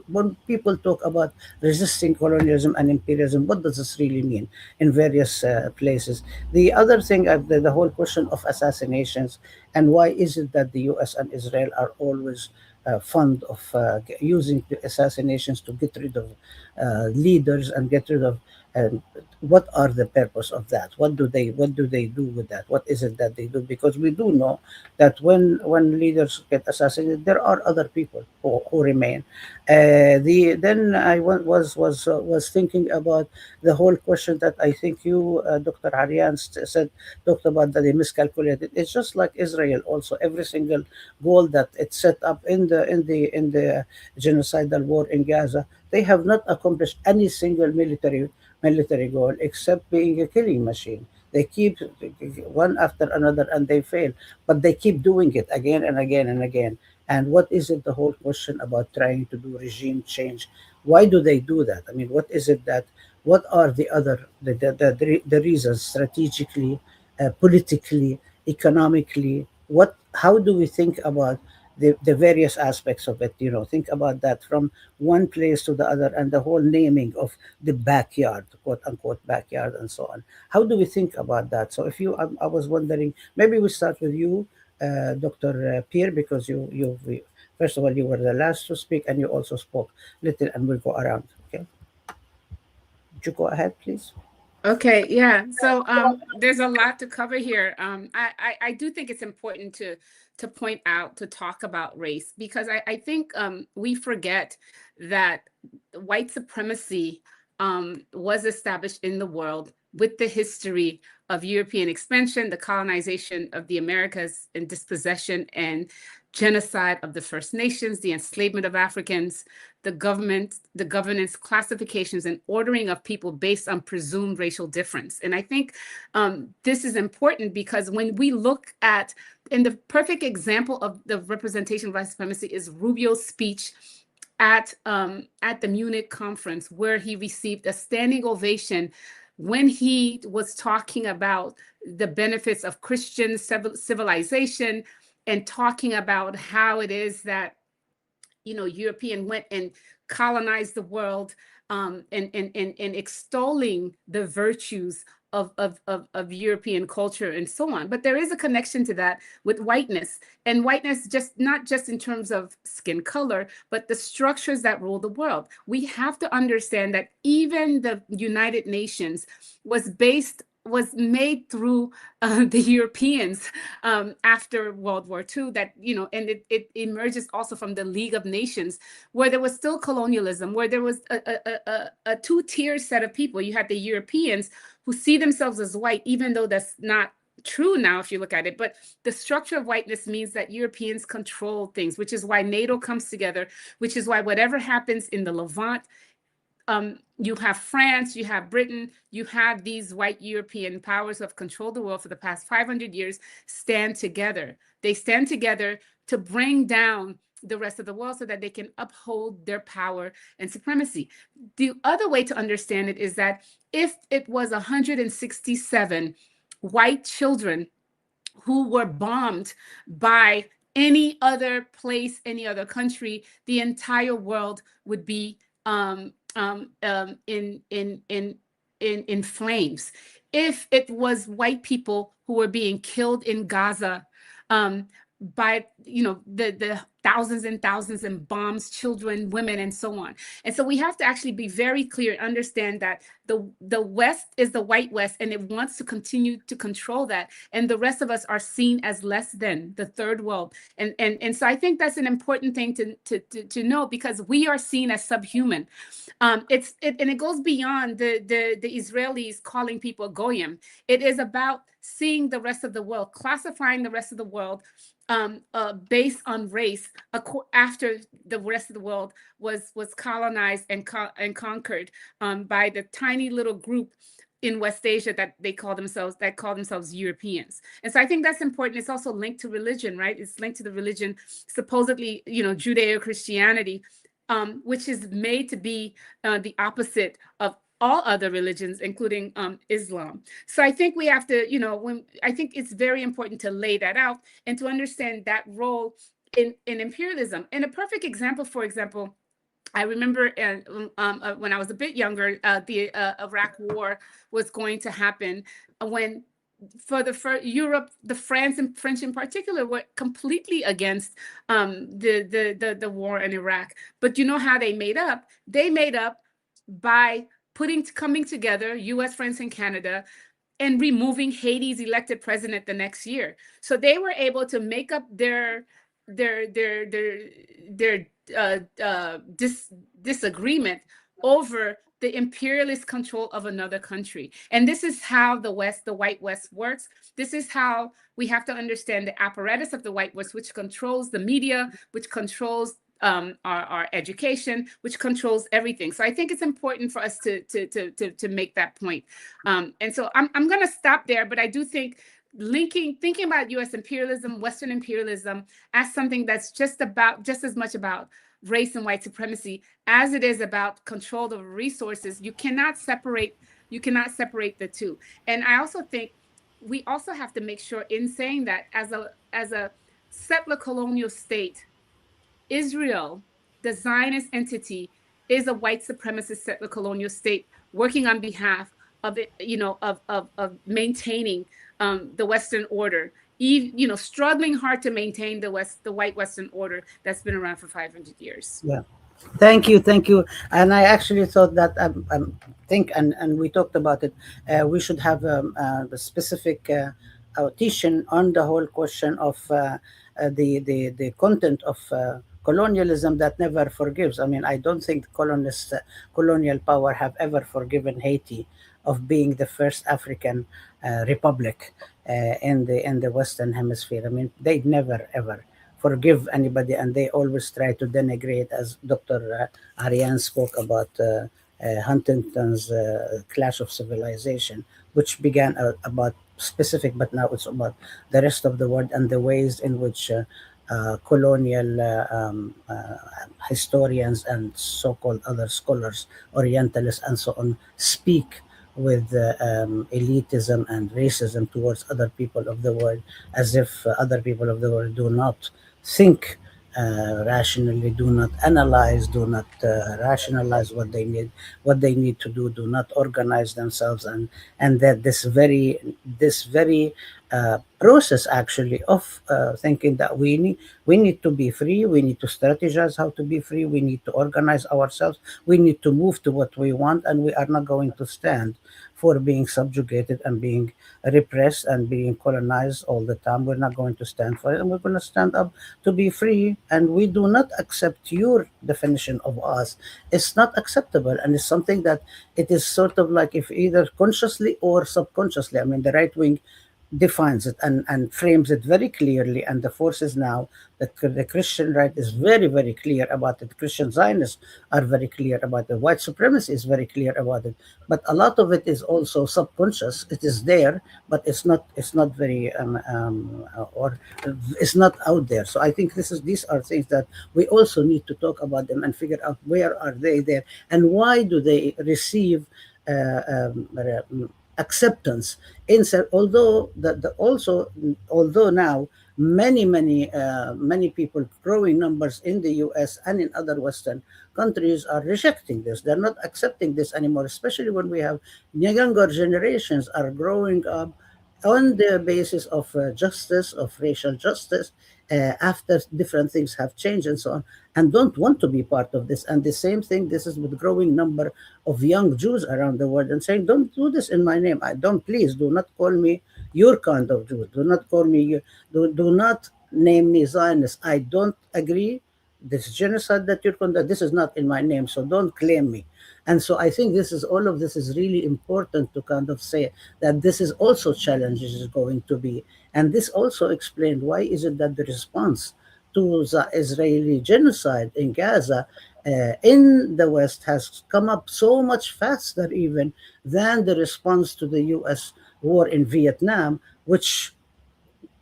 when people talk about resisting colonialism and imperialism, what does this really mean in various places? The other thing, the whole question of assassinations, and why is it that the US and Israel are always fond of using the assassinations to get rid of leaders and get rid of what are the purpose of that? What do they do with that? What is it that they do? Because we do know that when leaders get assassinated, there are other people who remain. Then I was thinking about the whole question that I think you, Dr. Aryan, talked about, that they miscalculated. It's just like Israel also. Every single goal that it set up in the genocidal war in Gaza, they have not accomplished any single military goal except being a killing machine. They keep one after another and they fail, but they keep doing it again and again and again. And what is it, the whole question about trying to do regime change? Why do they do that? I mean, what is it that, what are the reasons strategically, politically, economically? How do we think about the various aspects of it? Think about that from one place to the other, and the whole naming of the backyard, quote unquote backyard, and so on. How do we think about that? So if you I was wondering, maybe we start with you, Dr. Pierre, because first of all, you were the last to speak and you also spoke little, and we'll go around. Okay, would you go ahead, please? Okay, yeah. So there's a lot to cover here. I do think it's important to point out, to talk about race, because I think we forget that white supremacy was established in the world with the history of European expansion, the colonization of the Americas, and dispossession and genocide of the First Nations, the enslavement of Africans, the governance, classifications, and ordering of people based on presumed racial difference. And I think this is important because when we look at, and the perfect example of the representation of white supremacy is Rubio's speech at the Munich conference, where he received a standing ovation when he was talking about the benefits of Christian civilization and talking about how it is that, European went and colonized the world, and extolling the virtues of European culture and so on. But there is a connection to that with whiteness, and whiteness just not just in terms of skin color, but the structures that rule the world. We have to understand that even the United Nations was made through the Europeans after World War II. That, and it emerges also from the League of Nations, where there was still colonialism, where there was a two-tier set of people. You had the Europeans who see themselves as white, even though that's not true now if you look at it. But the structure of whiteness means that Europeans control things, which is why NATO comes together, which is why whatever happens in the Levant, you have France, you have Britain, you have these white European powers who have controlled the world for the past 500 years stand together. They stand together to bring down the rest of the world so that they can uphold their power and supremacy. The other way to understand it is that if it was 167 white children who were bombed by any other place, any other country, the entire world would be in flames. If it was white people who were being killed in Gaza by the thousands and thousands and bombs, children, women, and so on. And so we have to actually be very clear, understand that the West is the white West, and it wants to continue to control that. And the rest of us are seen as less than the third world. And so I think that's an important thing to know, because we are seen as subhuman. And it goes beyond the Israelis calling people goyim. It is about seeing the rest of the world, classifying the rest of the world based on race after the rest of the world was colonized and conquered by the tiny little group in West Asia that call themselves Europeans. And so I think that's important. It's also linked to religion, right? It's linked to the religion, supposedly, Judeo-Christianity, which is made to be the opposite of all other religions, including Islam. So I think we have to, I think it's very important to lay that out and to understand that role in imperialism. And a perfect example, for example, I remember when I was a bit younger, the Iraq War was going to happen when for Europe, the French in particular were completely against the war in Iraq. But you know how they made up? They made up by coming together, US, France, and Canada, and removing Haiti's elected president the next year. So they were able to make up their disagreement over the imperialist control of another country. And this is how the white West works. This is how we have to understand the apparatus of the white West, which controls the media, which controls our education, which controls everything. So I think it's important for us to make that point. And so I'm going to stop there, but I do think thinking about U.S. imperialism, Western imperialism, as something that's just as much about race and white supremacy as it is about control of resources. You cannot separate the two. And I also think we also have to make sure, in saying that, as a settler colonial state, Israel, the Zionist entity, is a white supremacist settler colonial state working on behalf of it, of maintaining the Western order, struggling hard to maintain the white Western order that's been around for 500 years. Yeah. Thank you. And I actually thought that and we talked about it. We should have a specific teaching on the whole question of the content of colonialism that never forgives. I mean, I don't think colonial power have ever forgiven Haiti of being the first African republic in the Western Hemisphere. I mean, they never ever forgive anybody, and they always try to denigrate, as Dr. Ariane spoke about Huntington's Clash of Civilization, which began about specific, but now it's about the rest of the world and the ways in which colonial historians and so-called other scholars, Orientalists and so on, speak with elitism and racism towards other people of the world, as if other people of the world do not think rationally, do not analyze, do not rationalize what they need to do not organize themselves, and that this very process actually of thinking that we need to be free, we need to strategize how to be free, we need to organize ourselves, we need to move to what we want, and we are not going to stand for being subjugated and being repressed and being colonized all the time. We're not going to stand for it, and we're going to stand up to be free. And we do not accept your definition of us. It's not acceptable, and it's something that it is sort of like, if either consciously or subconsciously. I mean, the right wing defines it and frames it very clearly, and the forces now, the Christian right is very, very clear about it. Christian Zionists are very clear about it. White supremacy is very clear about it. But a lot of it is also subconscious. It is there, but it's not very or it's not out there. So I think these are things that we also need to talk about them and figure out where are they there, and why do they receive acceptance inside. Although although now many people, growing numbers in the US and in other Western countries, are rejecting this. They're not accepting this anymore, especially when we have younger generations are growing up on the basis of justice, of racial justice, after different things have changed and so on, and don't want to be part of this. And the same thing, this is with growing number of young Jews around the world, and saying, don't do this in my name. Please do not call me your kind of Jews. Do not call me, do not name me Zionist. I don't agree. This genocide that you're conducting, this is not in my name, so don't claim me. And so I think all of this is really important to kind of say that this is also challenges is going to be. And this also explained why is it that the response to the Israeli genocide in Gaza in the West has come up so much faster even than the response to the US war in Vietnam, which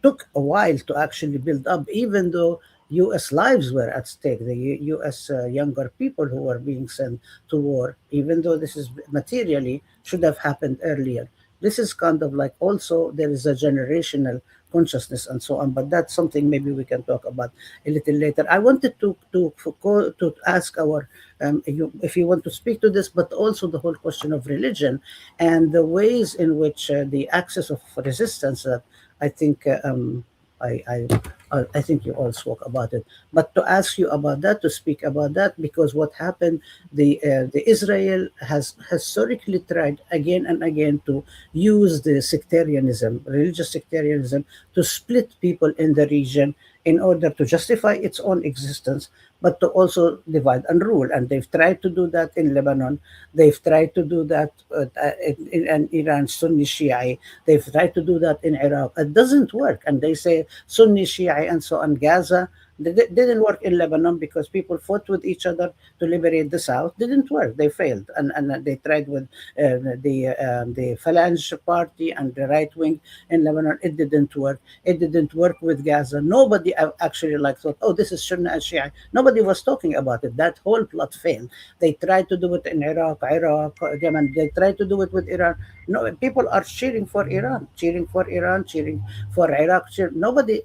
took a while to actually build up, even though US lives were at stake, the US younger people who were being sent to war, even though this is materially should have happened earlier. This is kind of like, also there is a generational consciousness and so on, but that's something maybe we can talk about a little later. I wanted to ask our if you want to speak to this, but also the whole question of religion and the ways in which the axis of resistance that I think I, I I think you all spoke about it. But to ask you about that, to speak about that, because what happened, the Israel has historically tried again and again to use the sectarianism, religious sectarianism, to split people in the region in order to justify its own existence, but to also divide and rule. And they've tried to do that in Lebanon. They've tried to do that in Iran, Sunni Shia. They've tried to do that in Iraq. It doesn't work. And they say Sunni Shia and so on. Gaza didn't work in Lebanon because people fought with each other to liberate the south. Didn't work. They failed. And they tried with the Phalange Party and the right wing in Lebanon. It didn't work. It didn't work with Gaza. Nobody actually thought, oh, this is Sunni and Shia. Nobody was talking about it. That whole plot failed. They tried to do it in Iraq, Yemen. They tried to do it with Iran. No, people are cheering for Iran, cheering for Iran, cheering for Iraq. Nobody,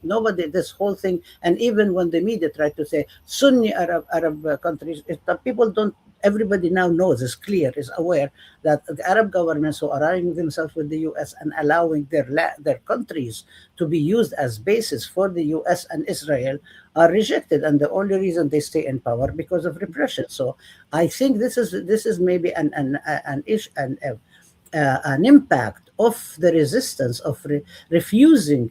this whole thing. And even when the media tried to say Sunni Arab countries, people don't. Everybody now knows, is clear, is aware that the Arab governments who are allying themselves with the U.S. and allowing their countries to be used as bases for the U.S. and Israel are rejected, and the only reason they stay in power because of repression. So I think this is maybe an impact of the resistance of refusing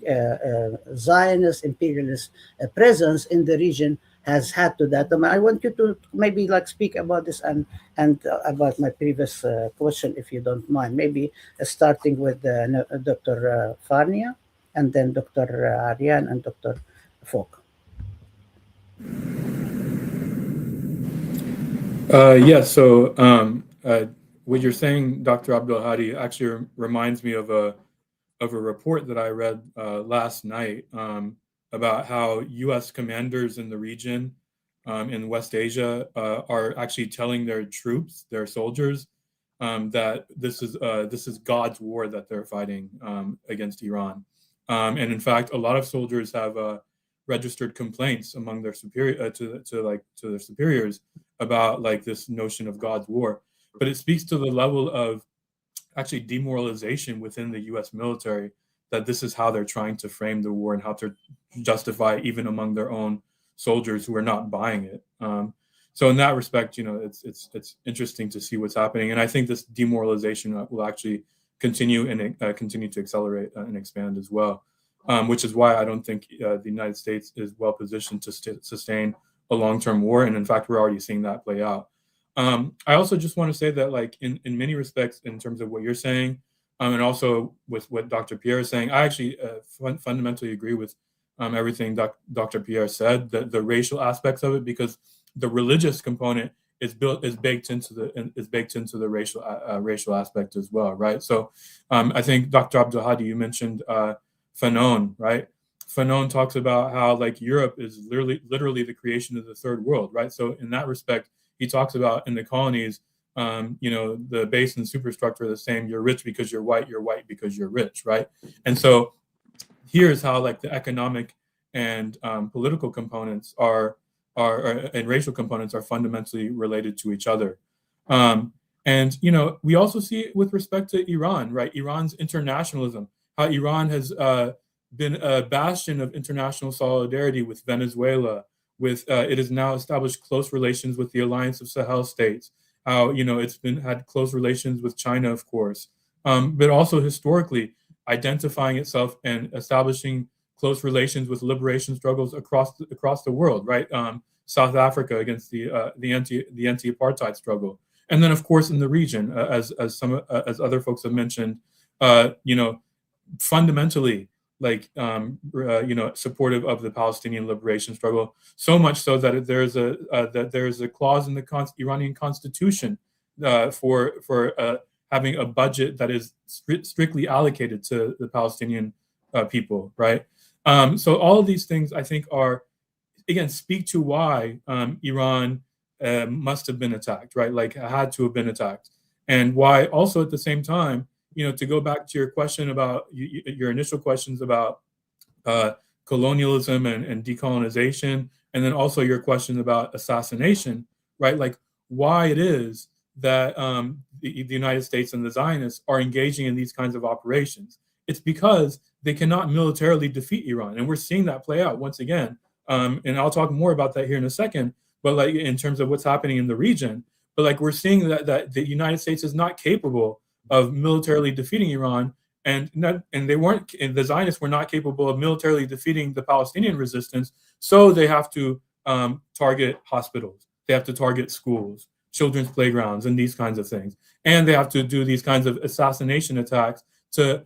Zionist imperialist presence in the region has had to that. I want you to maybe speak about this and about my previous question, if you don't mind. Maybe starting with Dr. Farnia, and then Dr. Aryan and Dr. Falk. Yeah. So what you're saying, Dr. Abdul Hadi, actually reminds me of a report that I read last night about how U.S. commanders in the region in West Asia are actually telling their troops, their soldiers, that this is God's war that they're fighting against Iran. And in fact, a lot of soldiers have registered complaints among their to their superiors about like this notion of God's war. But it speaks to the level of actually demoralization within the U.S. military, that this is how they're trying to frame the war and how to justify it even among their own soldiers who are not buying it. So in that respect, it's interesting to see what's happening, and I think this demoralization will actually continue and continue to accelerate and expand as well, which is why I don't think the United States is well positioned to sustain a long-term war, and in fact, we're already seeing that play out. I also just want to say that, like in many respects, in terms of what you're saying, and also with what Dr. Pierre is saying, I actually fundamentally agree with everything Dr. Pierre said, the racial aspects of it, because the religious component is baked into the racial aspect as well, right? So I think Dr. Abdulhadi, you mentioned Fanon, right? Fanon talks about how like Europe is literally the creation of the third world, right? So in that respect, he talks about in the colonies, the base and superstructure are the same. You're rich because you're white because you're rich, right? And so here's how like the economic and political components and racial components are fundamentally related to each other. And we also see it with respect to Iran, right? Iran's internationalism, how Iran has been a bastion of international solidarity with Venezuela, it has now established close relations with the Alliance of Sahel states, how it's had close relations with China, of course, but also historically identifying itself and establishing close relations with liberation struggles across the world, right? South Africa against the anti-apartheid struggle, and then of course in the region, as other folks have mentioned, fundamentally like supportive of the Palestinian liberation struggle, so much so that there's a clause in the Iranian constitution for having a budget that is strictly allocated to the Palestinian people, right? So all of these things, I think, again speak to why Iran must have been attacked, right? Like had to have been attacked, and why also at the same time, to go back to your question about your initial questions about colonialism and decolonization, and then also your question about assassination, right? Like why it is that the United States and the Zionists are engaging in these kinds of operations. It's because they cannot militarily defeat Iran, and we're seeing that play out once again. And I'll talk more about that here in a second. But like in terms of what's happening in the region, but like we're seeing that the United States is not capable of militarily defeating Iran, and the Zionists were not capable of militarily defeating the Palestinian resistance. So they have to target hospitals, they have to target schools, children's playgrounds, and these kinds of things, and they have to do these kinds of assassination attacks to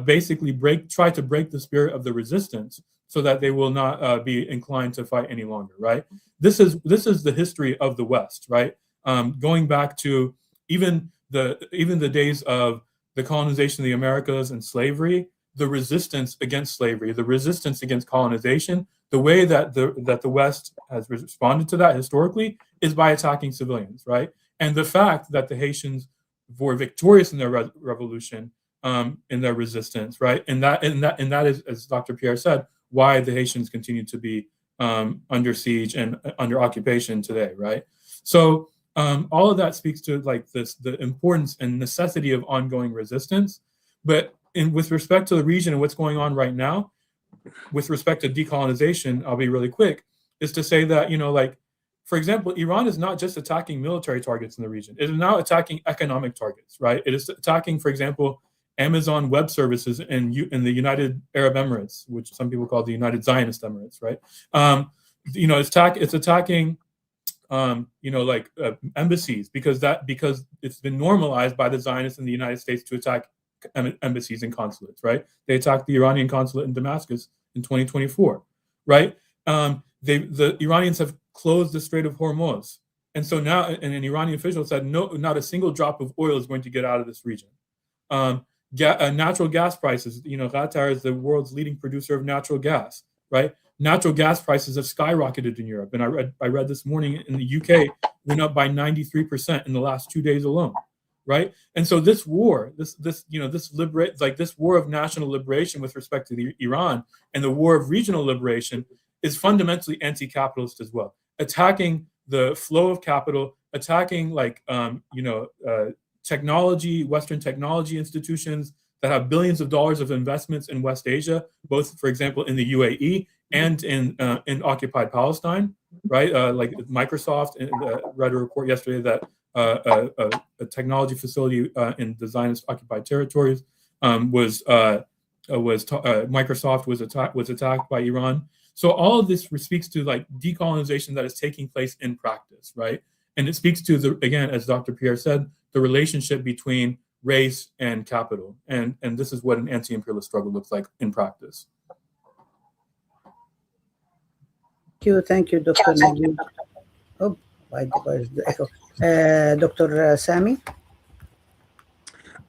basically try to break the spirit of the resistance, so that they will not be inclined to fight any longer, right? This is the history of the West, right? Going back to even the days of the colonization of the Americas and slavery, the resistance against slavery, the resistance against colonization, the way that the West has responded to that historically is by attacking civilians, right? And the fact that the Haitians were victorious in their revolution, in their resistance, right? And that is, as Dr. Pierre said, why the Haitians continue to be under siege and under occupation today, right? So all of that speaks to like the importance and necessity of ongoing resistance. But with respect to the region and what's going on right now, with respect to decolonization, I'll be really quick, is to say that, like, for example, Iran is not just attacking military targets in the region. It is now attacking economic targets, right? It is attacking, for example, Amazon Web Services in the United Arab Emirates, which some people call the United Zionist Emirates, right? It's attacking, embassies, because it's been normalized by the Zionists in the United States to attack embassies and consulates, right? They attacked the Iranian consulate in Damascus in 2024, right? The Iranians have closed the Strait of Hormuz, and so now, and an Iranian official said, no, not a single drop of oil is going to get out of this region. Natural gas prices, Qatar is the world's leading producer of natural gas, right? Natural gas prices have skyrocketed in Europe. And I read this morning in the UK, went up by 93% in the last 2 days alone, right? And so this war, this war of national liberation with respect to Iran and the war of regional liberation is fundamentally anti-capitalist as well, attacking the flow of capital, attacking technology, Western technology institutions that have billions of dollars of investments in West Asia, both, for example, in the UAE and in occupied Palestine, right? Like Microsoft read a report yesterday that a technology facility in the Zionist occupied territories Microsoft was attacked by Iran. So all of this speaks to like decolonization that is taking place in practice, right? And it speaks to again, as Dr. Pierre said, the relationship between race and capital, and this is what an anti-imperialist struggle looks like in practice. Thank you, Dr. Nabil. Oh, why is the echo? Dr. Sami?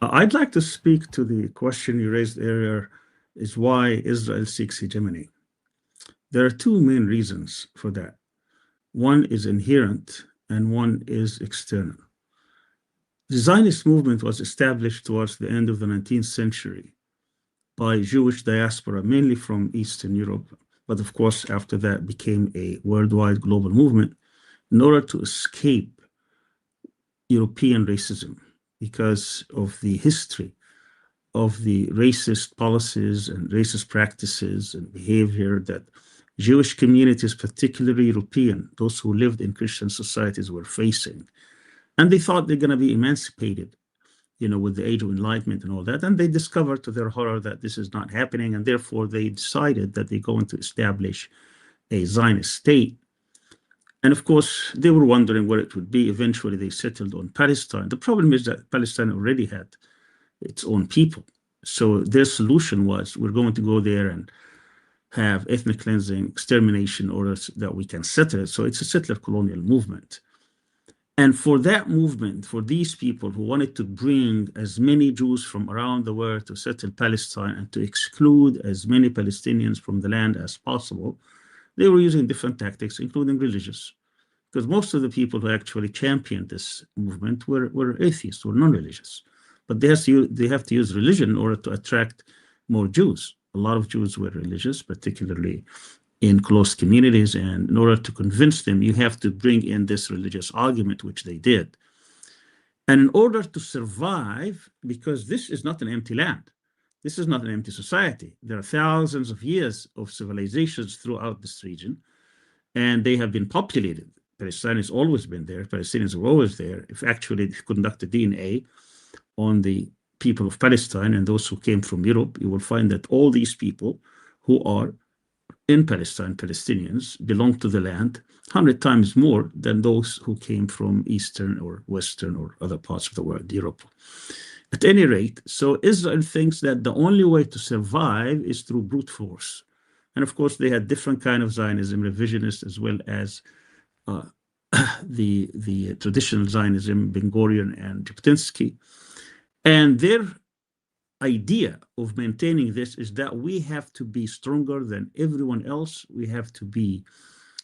I'd like to speak to the question you raised earlier, is why Israel seeks hegemony. There are two main reasons for that. One is inherent and one is external. The Zionist movement was established towards the end of the 19th century by Jewish diaspora, mainly from Eastern Europe, but of course after that became a worldwide global movement in order to escape European racism because of the history of the racist policies and racist practices and behavior that Jewish communities, particularly European, those who lived in Christian societies, were facing. And they thought they're going to be emancipated, with the Age of Enlightenment and all that. And they discovered to their horror that this is not happening. And therefore, they decided that they're going to establish a Zionist state. And of course, they were wondering where it would be. Eventually, they settled on Palestine. The problem is that Palestine already had its own people. So their solution was, we're going to go there and have ethnic cleansing, extermination, in order that we can settle it. So it's a settler colonial movement. And for that movement, for these people who wanted to bring as many Jews from around the world to settle Palestine and to exclude as many Palestinians from the land as possible, they were using different tactics, including religious. Because most of the people who actually championed this movement were atheists, were non-religious. But they have to use religion in order to attract more Jews. A lot of Jews were religious, particularly in close communities, and in order to convince them, you have to bring in this religious argument, which they did. And in order to survive, because this is not an empty land, this is not an empty society. There are thousands of years of civilizations throughout this region, and they have been populated. Palestine has always been there. Palestinians were always there. If actually conduct a DNA on the people of Palestine and those who came from Europe, you will find that all these people who are in Palestine, Palestinians, belong to the land 100 times more than those who came from Eastern or Western or other parts of the world, Europe. At any rate, so Israel thinks that the only way to survive is through brute force. And of course, they had different kind of Zionism, revisionist as well as the traditional Zionism, Ben-Gurion and Jabotinsky. And their idea of maintaining this is that we have to be stronger than everyone else. We have to be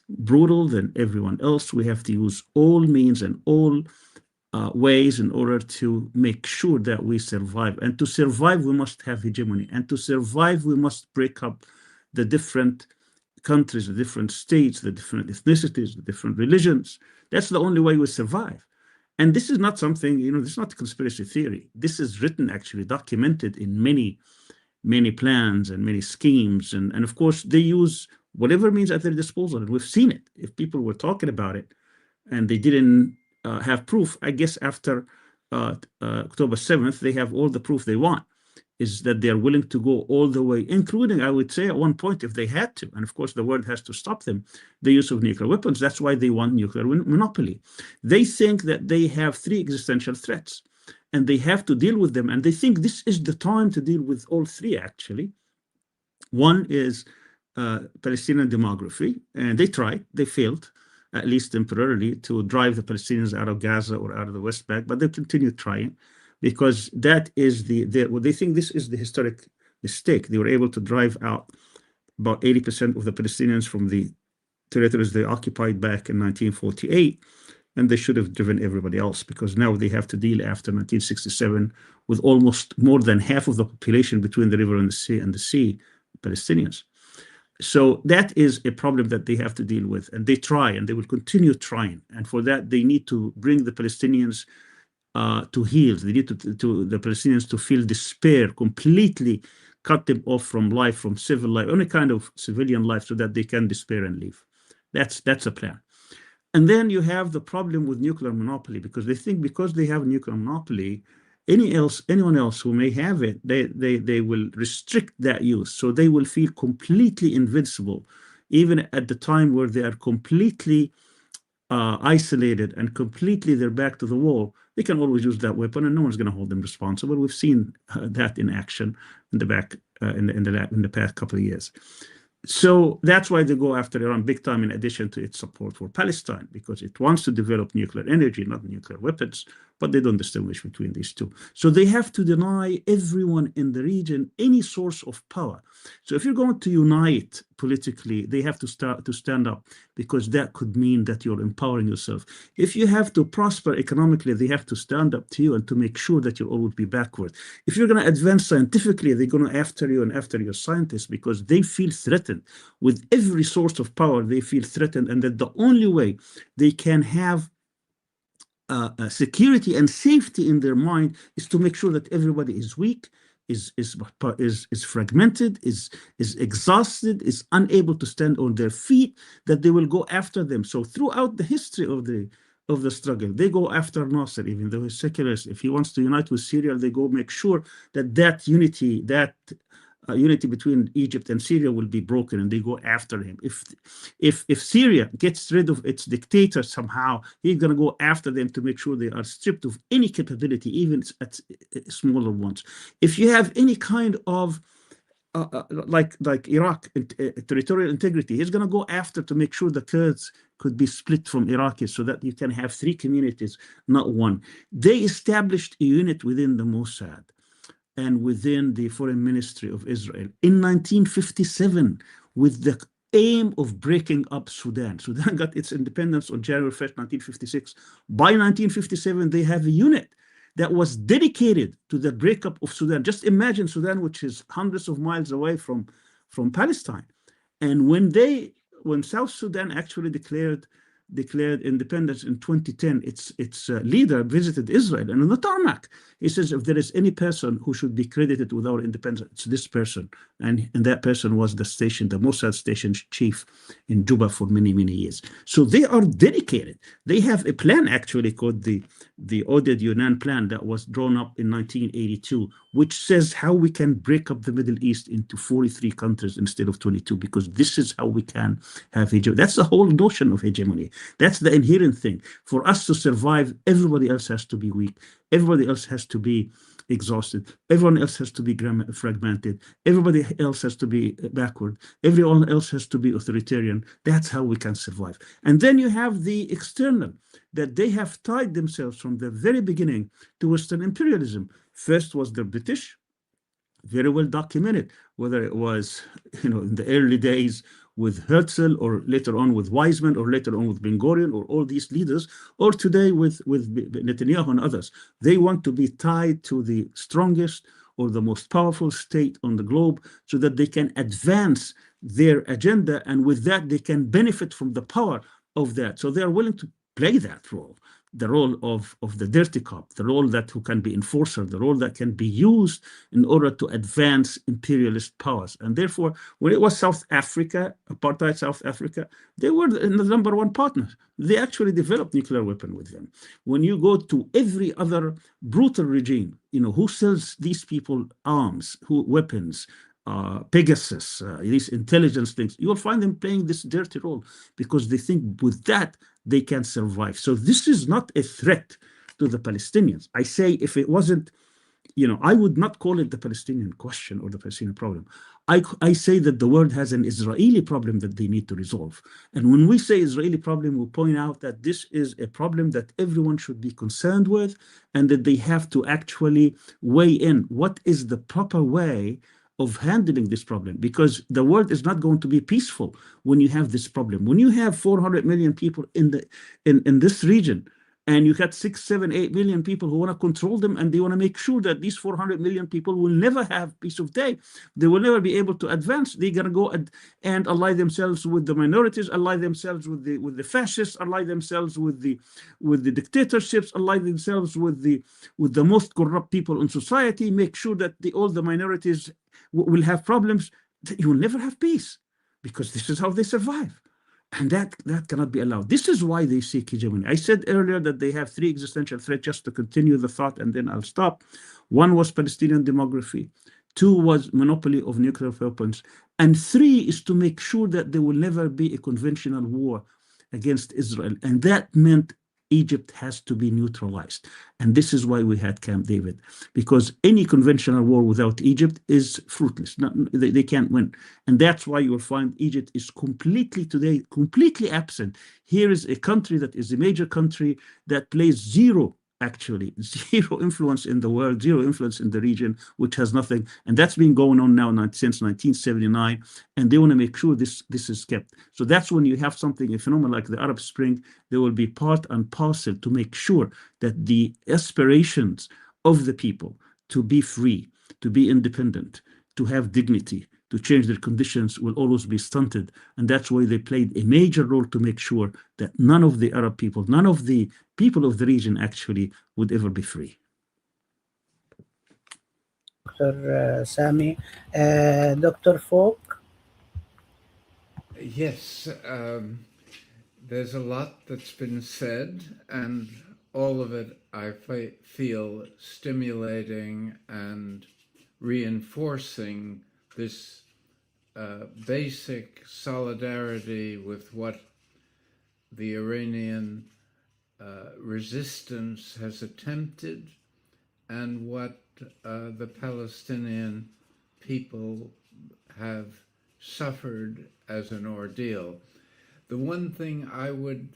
brutal than everyone else. We have to use all means and all ways in order to make sure that we survive. And to survive, we must have hegemony. And to survive, we must break up the different countries, the different states, the different ethnicities, the different religions. That's the only way we survive. And this is not something, this is not a conspiracy theory. This is written, actually, documented in many, many plans and many schemes. And of course, they use whatever means at their disposal. And we've seen it. If people were talking about it and they didn't have proof, I guess after October 7th, they have all the proof they want, is that they're willing to go all the way, including, I would say, at one point, if they had to, and of course the world has to stop them, the use of nuclear weapons. That's why they want nuclear monopoly. They think that they have 3 existential threats, and they have to deal with them, and they think this is the time to deal with all 3, actually. One is Palestinian demography, and they tried, they failed, at least temporarily, to drive the Palestinians out of Gaza or out of the West Bank, but they continue trying. Because that is they think this is the historic mistake. They were able to drive out about 80% of the Palestinians from the territories they occupied back in 1948. and they should have driven everybody else, because now they have to deal after 1967 with almost more than half of the population between the river and the sea, Palestinians. So that is a problem that they have to deal with, and they try, and they will continue trying. And for that, they need to bring the Palestinians to heels. They need to the Palestinians to feel despair, completely cut them off from life, from civil life, any kind of civilian life, so that they can despair and leave. That's a plan. And then you have the problem with nuclear monopoly, because they think because they have nuclear monopoly, anyone else who may have it, they will restrict that use. So they will feel completely invincible, even at the time where they are completely isolated and completely their back to the wall. They can always use that weapon, and no one's going to hold them responsible. We've seen that in action in the past couple of years. So that's why they go after Iran big time, in addition to its support for Palestine, because it wants to develop nuclear energy, not nuclear weapons, but they don't distinguish between these two. So they have to deny everyone in the region any source of power. So if you're going to unite politically, they have to start to stand up, because that could mean that you're empowering yourself. If you have to prosper economically, they have to stand up to you and to make sure that you'll always be backward. If you're going to advance scientifically, they're going to after you and after your scientists, because they feel threatened. With every source of power, they feel threatened, and that the only way they can have security and safety in their mind is to make sure that everybody is weak, is fragmented, is exhausted, is unable to stand on their feet, that they will go after them. So throughout the history of the struggle, they go after Nasser, even though he's secularist. If he wants to unite with Syria, they go make sure that unity between Egypt and Syria will be broken, and they go after him. If Syria gets rid of its dictator somehow, he's going to go after them to make sure they are stripped of any capability, even at smaller ones. If you have any kind of like Iraq, territorial integrity, he's going to go after to make sure the Kurds could be split from Iraqis, so that you can have three communities, not one. They established a unit within the Mossad and within the Foreign Ministry of Israel in 1957, with the aim of breaking up Sudan. Sudan got its independence on January 1st, 1956. By 1957, they have a unit that was dedicated to the breakup of Sudan. Just imagine Sudan, which is hundreds of miles away from Palestine. And when South Sudan actually declared independence in 2010, its leader visited Israel, and on the tarmac, he says, if there is any person who should be credited with our independence, it's this person. And that person was the Mossad station chief in Juba for many, many years. So they are dedicated. They have a plan actually called the Oded Yunan plan that was drawn up in 1982, which says how we can break up the Middle East into 43 countries instead of 22, because this is how we can have hegemony. That's the whole notion of hegemony. That's the inherent thing. For us to survive, everybody else has to be weak. Everybody else has to be exhausted. Everyone else has to be fragmented. Everybody else has to be backward. Everyone else has to be authoritarian. That's how we can survive. And then you have the external, that they have tied themselves from the very beginning to Western imperialism. First was the British, very well documented, whether it was in the early days with Herzl, or later on with Weizmann, or later on with Ben-Gurion, or all these leaders, or today with Netanyahu and others. They want to be tied to the strongest or the most powerful state on the globe, so that they can advance their agenda, and with that they can benefit from the power of that. So they are willing to play that role, the role of the dirty cop, the role that who can be enforcer, the role that can be used in order to advance imperialist powers. And therefore, when it was South Africa, apartheid South Africa, they were the number one partner. They actually developed nuclear weapon with them. When you go to every other brutal regime, who sells these people arms, weapons, Pegasus, these intelligence things, you will find them playing this dirty role, because they think with that they can survive. So this is not a threat to the Palestinians. I say, if it wasn't, I would not call it the Palestinian question or the Palestinian problem. I say that the world has an Israeli problem that they need to resolve. And when we say Israeli problem, we point out that this is a problem that everyone should be concerned with, and that they have to actually weigh in. What is the proper way of handling this problem, because the world is not going to be peaceful when you have this problem. When you have 400 million people in this region, and you got 6, 7, 8 million people who want to control them, and they want to make sure that these 400 million people will never have peace of day. They will never be able to advance. They're going to go and ally themselves with the minorities, ally themselves with the fascists, ally themselves with the dictatorships, ally themselves with the most corrupt people in society, make sure that all the minorities will have problems. You will never have peace, because this is how they survive. And that cannot be allowed. This is why they seek hegemony. I said earlier that they have 3 existential threats, just to continue the thought, and then I'll stop. 1 was Palestinian demography. 2 was monopoly of nuclear weapons. And 3 is to make sure that there will never be a conventional war against Israel. And that meant Egypt has to be neutralized. And this is why we had Camp David, because any conventional war without Egypt is fruitless. They can't win. And that's why you will find Egypt is completely absent. Here is a country that is a major country that plays zero influence in the world, zero influence in the region, which has nothing. And that's been going on now since 1979. And they want to make sure this is kept. So that's when you have a phenomenon like the Arab Spring, they will be part and parcel to make sure that the aspirations of the people to be free, to be independent, to have dignity, to change their conditions will always be stunted. And that's why they played a major role to make sure that none of the Arab people, none of the people of the region actually would ever be free. Dr. Sami. Dr. Falk? Yes, there's a lot that's been said, and all of it I feel stimulating and reinforcing this basic solidarity with what the Iranian resistance has attempted and what the Palestinian people have suffered as an ordeal. The one thing I would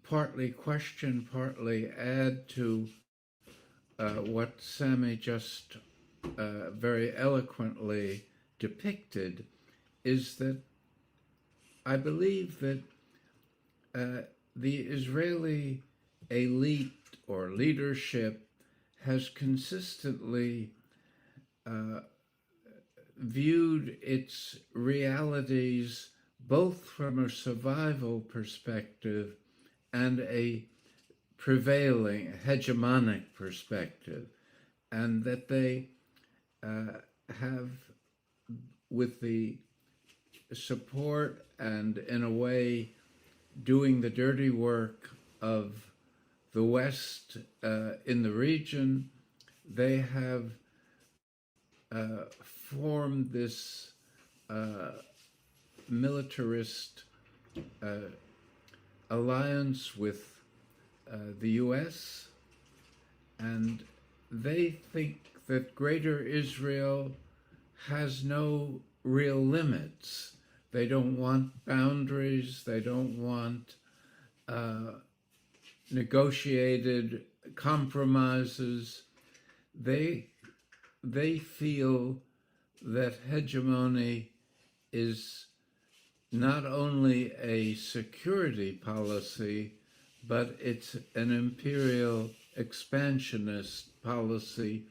partly question, partly add to what Sami just very eloquently depicted is that I believe that the Israeli elite or leadership has consistently viewed its realities both from a survival perspective and a prevailing hegemonic perspective, and that they have, with the support and in a way doing the dirty work of the West in the region, they have formed this militarist alliance with the US, and they think that Greater Israel has no real limits. They don't want boundaries. They don't want negotiated compromises. They feel that hegemony is not only a security policy, but it's an imperial expansionist policy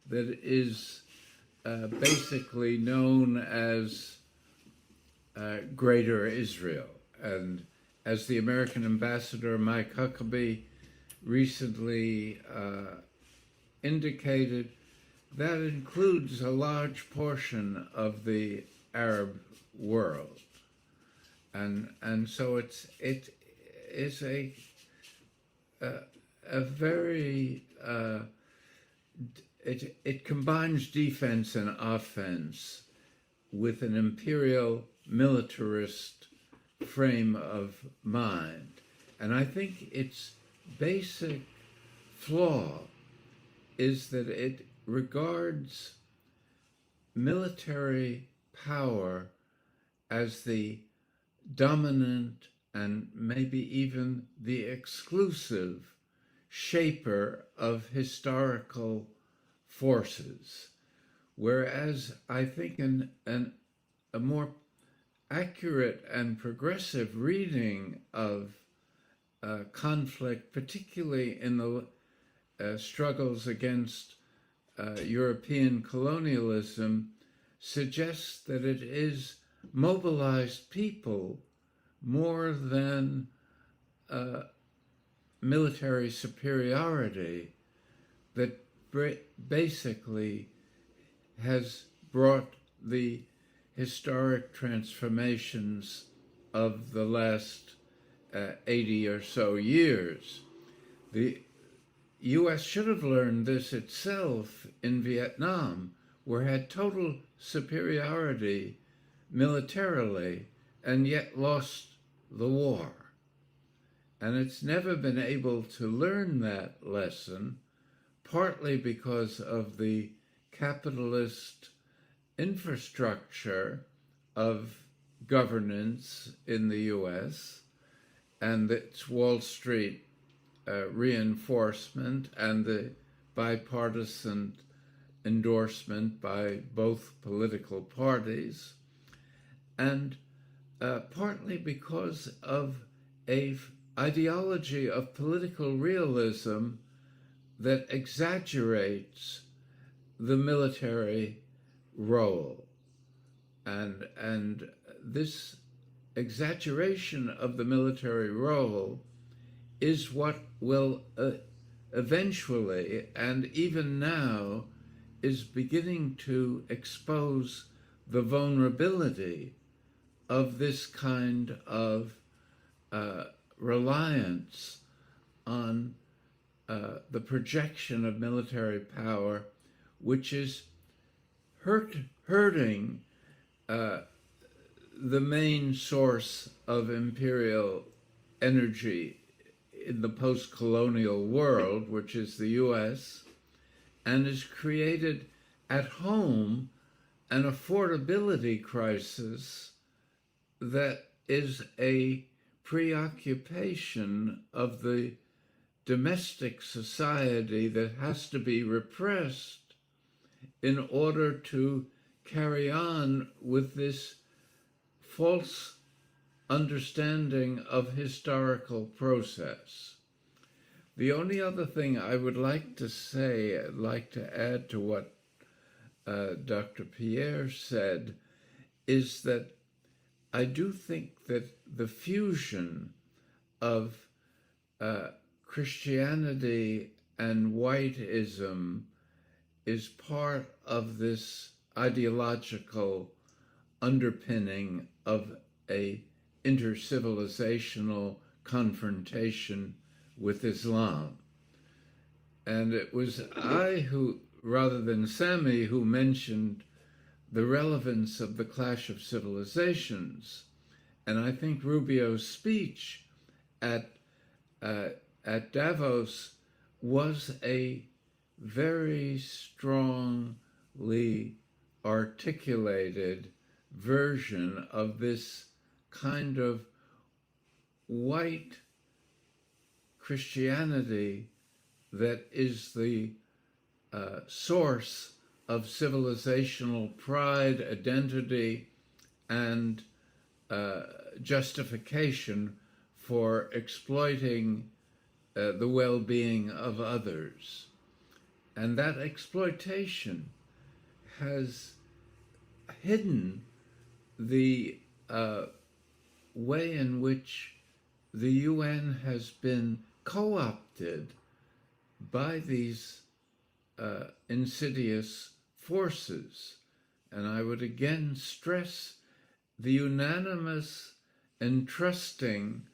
that is basically known as Greater Israel. And as the American ambassador Mike Huckabee recently indicated, that includes a large portion of the Arab world. And so it is a very it combines defense and offense with an imperial militarist frame of mind. And I think its basic flaw is that it regards military power as the dominant and maybe even the exclusive shaper of historical forces, whereas I think a more accurate and progressive reading of conflict, particularly in the struggles against European colonialism, suggests that it is mobilized people more than military superiority that basically has brought the historic transformations of the last 80 or so years. The U.S. should have learned this itself in Vietnam, where it had total superiority militarily and yet lost the war. And it's never been able to learn that lesson, partly because of the capitalist infrastructure of governance in the U.S. and its Wall Street reinforcement and the bipartisan endorsement by both political parties, and partly because of an ideology of political realism that exaggerates the military role. And this exaggeration of the military role is what will eventually, and even now, is beginning to expose the vulnerability of this kind of reliance on the projection of military power, which is hurting the main source of imperial energy in the post-colonial world, which is the U.S., and has created at home an affordability crisis that is a preoccupation of the domestic society that has to be repressed in order to carry on with this false understanding of historical process. The only other thing I would like to say, I'd like to add to what Dr. Pierre said, is that I do think that the fusion of Christianity and whiteism is part of this ideological underpinning of a intercivilizational confrontation with Islam. And it was I who, rather than Sami, who mentioned the relevance of the clash of civilizations. And I think Rubio's speech at Davos was a very strongly articulated version of this kind of white Christianity that is the source of civilizational pride, identity, and justification for exploiting the well-being of others. And that exploitation has hidden the way in which the UN has been co-opted by these insidious forces. And I would again stress the unanimous entrusting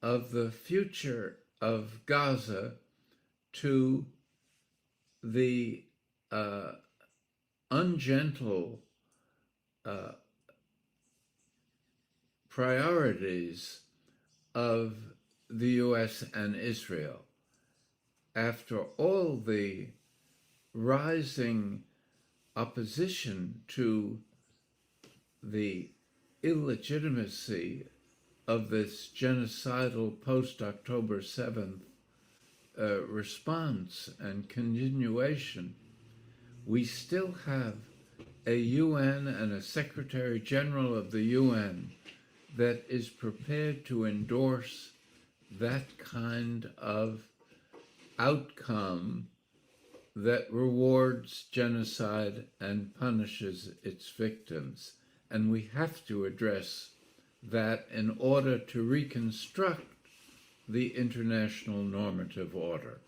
of the future of Gaza to the ungentle priorities of the US and Israel. After all the rising opposition to the illegitimacy of this genocidal post-October 7th response and continuation, we still have a UN and a Secretary General of the UN that is prepared to endorse that kind of outcome that rewards genocide and punishes its victims. And we have to address that in order to reconstruct the international normative order.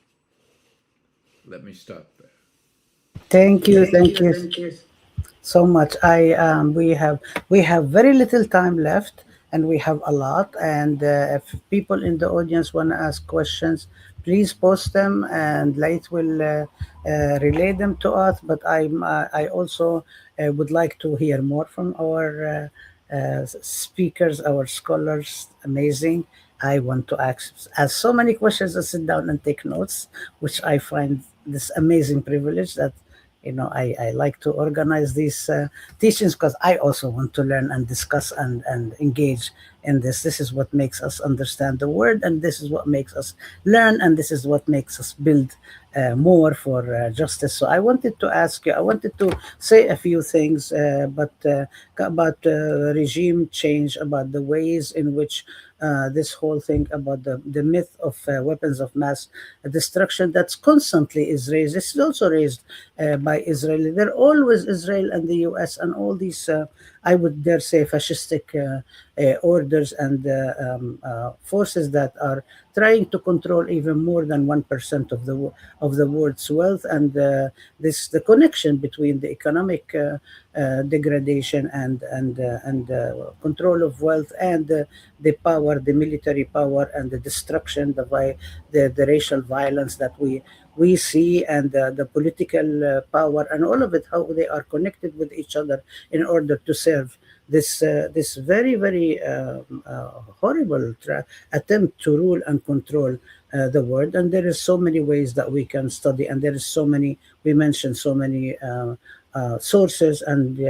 Let me stop there. Thank you, thank you so much. We have very little time left, and we have a lot. And if people in the audience want to ask questions, please post them, and Light will relay them to us. But I also would like to hear more from our speakers, our scholars. Amazing. I want to ask so many questions and sit down and take notes, which I find this amazing privilege that I like to organize these teachings because I also want to learn and discuss and engage in this. This is what makes us understand the word, and this is what makes us learn, and this is what makes us build more for justice. So I wanted to ask you, I wanted to say a few things, but about regime change, about the ways in which this whole thing about the myth of weapons of mass destruction that's constantly is raised. This is also raised by Israel. They're always Israel and the US and all these, I would dare say, fascistic orders and forces that are trying to control even more than 1% of the world's wealth, and the connection between the economic degradation and control of wealth and the power, the military power, and the destruction, the racial violence that we see, and the political power, and all of it, how they are connected with each other in order to serve this very, very horrible attempt to rule and control the world. And there is so many ways that we can study, and there is so many, we mentioned so many sources. And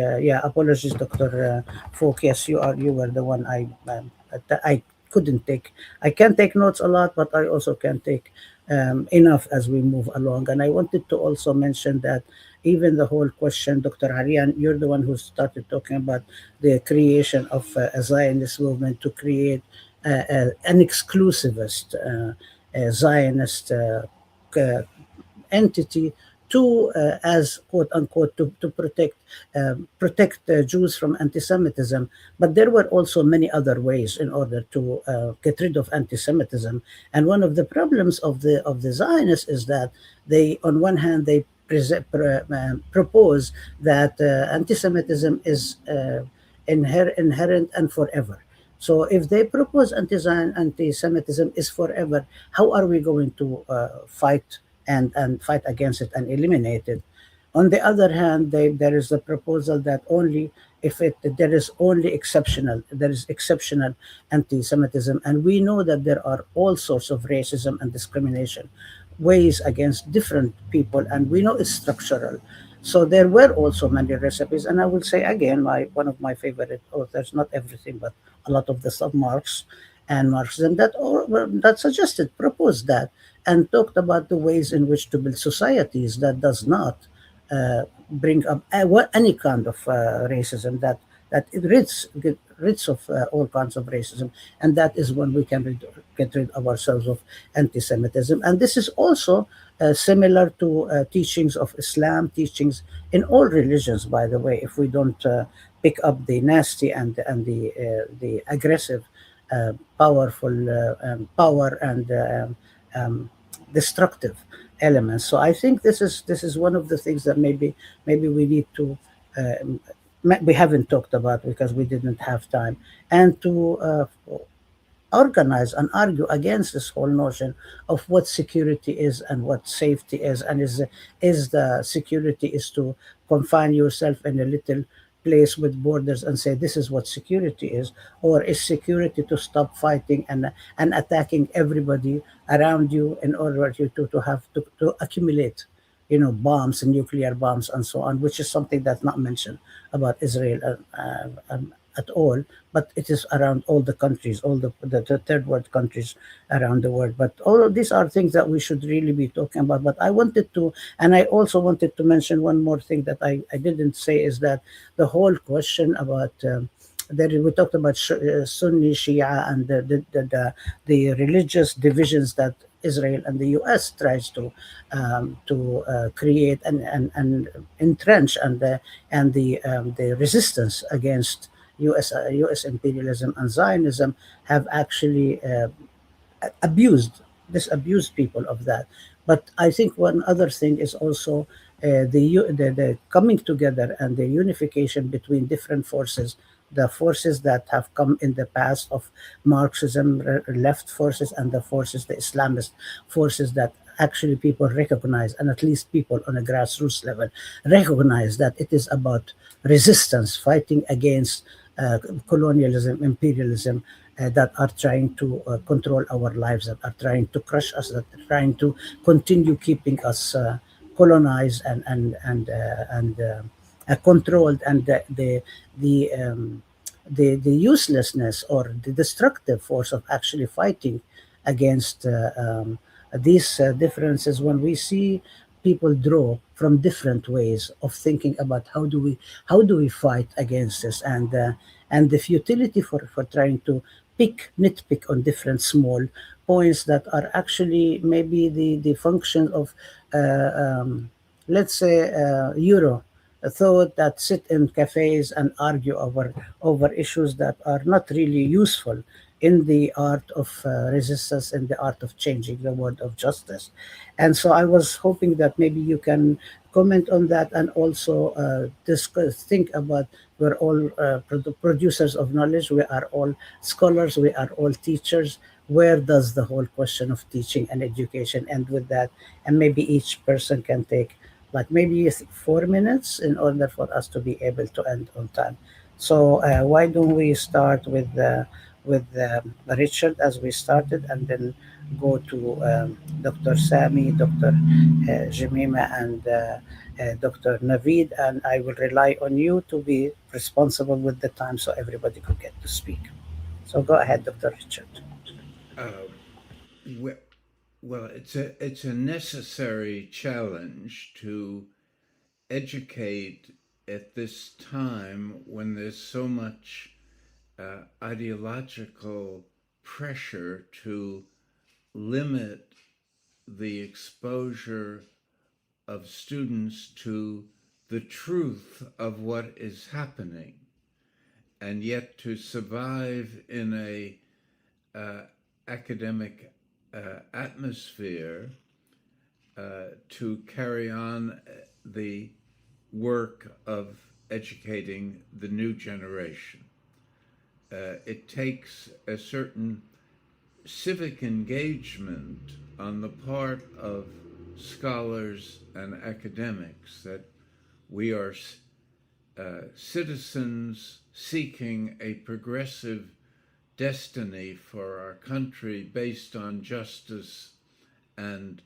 apologies, Dr. Folk. Yes, you were the one I couldn't take. I can take notes a lot, but I also can take enough as we move along. And I wanted to also mention that even the whole question, Dr. Aryan, you're the one who started talking about the creation of a Zionist movement to create an exclusivist Zionist entity to, as quote unquote, to protect Jews from anti-Semitism. But there were also many other ways in order to get rid of anti-Semitism. And one of the problems of the Zionists is that they, on one hand, they propose that anti-Semitism is inherent and forever. So if they propose anti-Semitism is forever, how are we going to fight and fight against it and eliminate it? On the other hand, there is the proposal that only if there is exceptional anti-Semitism, and we know that there are all sorts of racism and discrimination ways against different people, and we know it's structural. So there were also many recipes, and I will say again, one of my favorite authors, not everything, but a lot of the stuff, Marx and Marxism, that proposed that, and talked about the ways in which to build societies that does not bring up any kind of racism, that it rids of all kinds of racism, and that is when we can get rid of ourselves of anti-Semitism. And this is also similar to teachings of Islam, teachings in all religions, by the way. If we don't pick up the nasty and the aggressive, powerful power and destructive elements. So I think this is one of the things that maybe we need to we haven't talked about because we didn't have time, and to organize and argue against this whole notion of what security is and what safety is, and is the security is to confine yourself in a little place with borders and say this is what security is, or is security to stop fighting and attacking everybody around you in order to have to accumulate bombs and nuclear bombs and so on, which is something that's not mentioned about Israel at all, but it is around all the countries, all the third world countries around the world. But all of these are things that we should really be talking about. But I wanted to, and I also wanted to mention one more thing that I didn't say, is that the whole question about that we talked about Sunni, Shia, and the religious divisions that Israel and the U.S. tries to create and entrench, and the resistance against U.S. imperialism and Zionism have actually abused people of that. But I think one other thing is also the coming together and the unification between different forces, the forces that have come in the past of Marxism, left forces, and the Islamist forces that actually people recognize, and at least people on a grassroots level recognize that it is about resistance, fighting against colonialism, imperialism, that are trying to control our lives, that are trying to crush us, that are trying to continue keeping us colonized and controlled, and the uselessness or the destructive force of actually fighting against these differences. When we see people draw from different ways of thinking about how do we fight against this, and the futility for trying to nitpick on different small points that are actually maybe the function of let's say euro thought, that sit in cafes and argue over issues that are not really useful in the art of resistance, in the art of changing the world of justice. And so I was hoping that maybe you can comment on that, and also discuss, think about, we're all producers of knowledge, we are all scholars, we are all teachers. Where does the whole question of teaching and education end with that? And maybe each person can take like maybe 4 minutes in order for us to be able to end on time. So why don't we start with Richard, as we started, and then go to Dr. Sami, Dr. Jemima, and Dr. Naveed, and I will rely on you to be responsible with the time so everybody could get to speak. So go ahead, Dr. Richard. Uh, we- well, it's a necessary challenge to educate at this time when there's so much ideological pressure to limit the exposure of students to the truth of what is happening, and yet to survive in a academic atmosphere, to carry on the work of educating the new generation. It takes a certain civic engagement on the part of scholars and academics, that we are citizens seeking a progressive destiny for our country based on justice and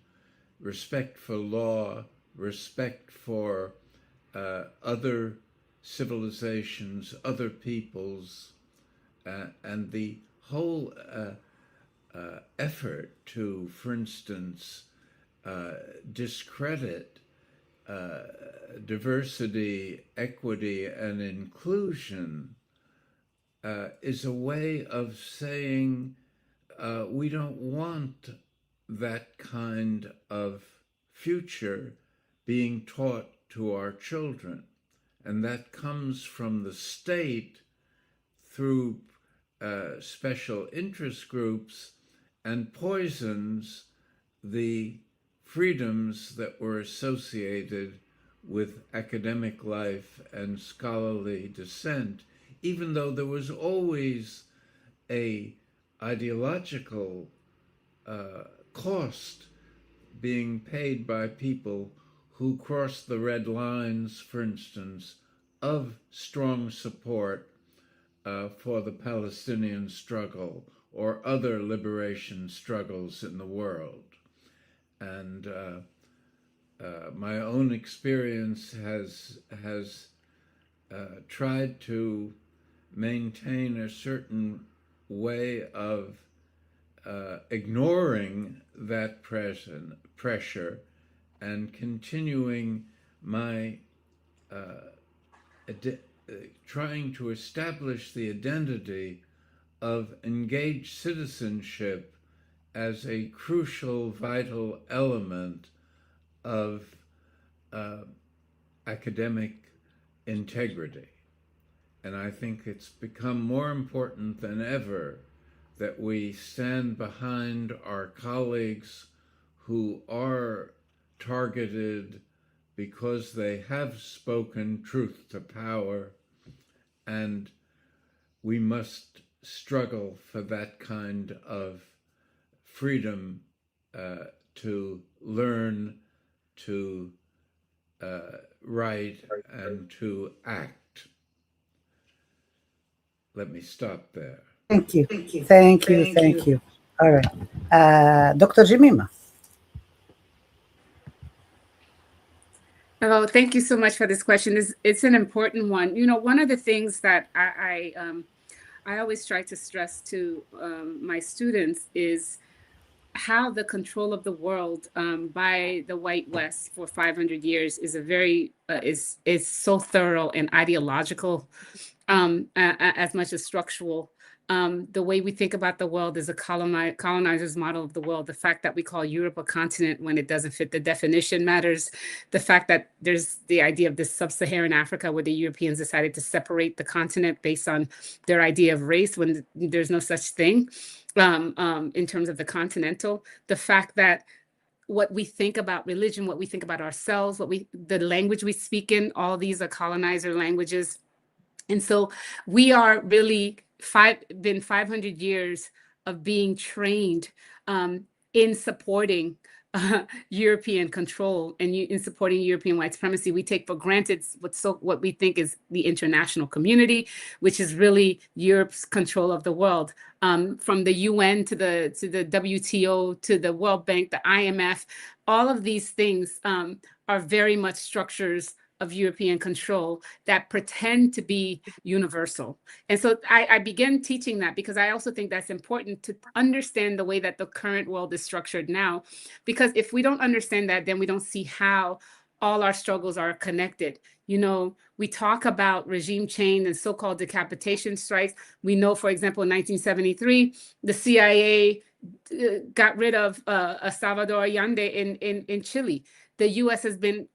respect for law, respect for other civilizations, other peoples, and the whole effort to, for instance, discredit diversity, equity, and inclusion is a way of saying we don't want that kind of future being taught to our children. And that comes from the state through special interest groups, and poisons the freedoms that were associated with academic life and scholarly dissent, even though there was always a ideological cost being paid by people who crossed the red lines, for instance, of strong support for the Palestinian struggle or other liberation struggles in the world. And my own experience has tried to maintain a certain way of ignoring that pressure and continuing my trying to establish the identity of engaged citizenship as a crucial, vital element of academic integrity. And I think it's become more important than ever that we stand behind our colleagues who are targeted because they have spoken truth to power, and we must struggle for that kind of freedom to learn, to write, and to act. Let me stop there. Thank you. Thank you. Thank you. All right. Dr. Jemima. Oh, thank you so much for this question. It's an important one. You know, one of the things that I always try to stress to my students is how the control of the world by the white West for 500 years is a very is so thorough and ideological as much as structural. The way we think about the world is a colonizer's model of the world. The fact that we call Europe a continent when it doesn't fit the definition matters. The fact that there's the idea of this sub-Saharan Africa where the Europeans decided to separate the continent based on their idea of race when there's no such thing in terms of the continental. The fact that what we think about religion, what we think about ourselves, the language we speak in, all these are colonizer languages. And so we are really been 500 years of being trained in supporting European control and in supporting European white supremacy. We take for granted what we think is the international community, which is really Europe's control of the world, from the UN to the WTO to the World Bank, the IMF. All of these things are very much structures of European control that pretend to be universal. And so I began teaching that because I also think that's important to understand the way that the current world is structured now. Because if we don't understand that, then we don't see how all our struggles are connected. You know, we talk about regime change and so-called decapitation strikes. We know, for example, in 1973, the CIA got rid of Salvador Allende in Chile. The US has been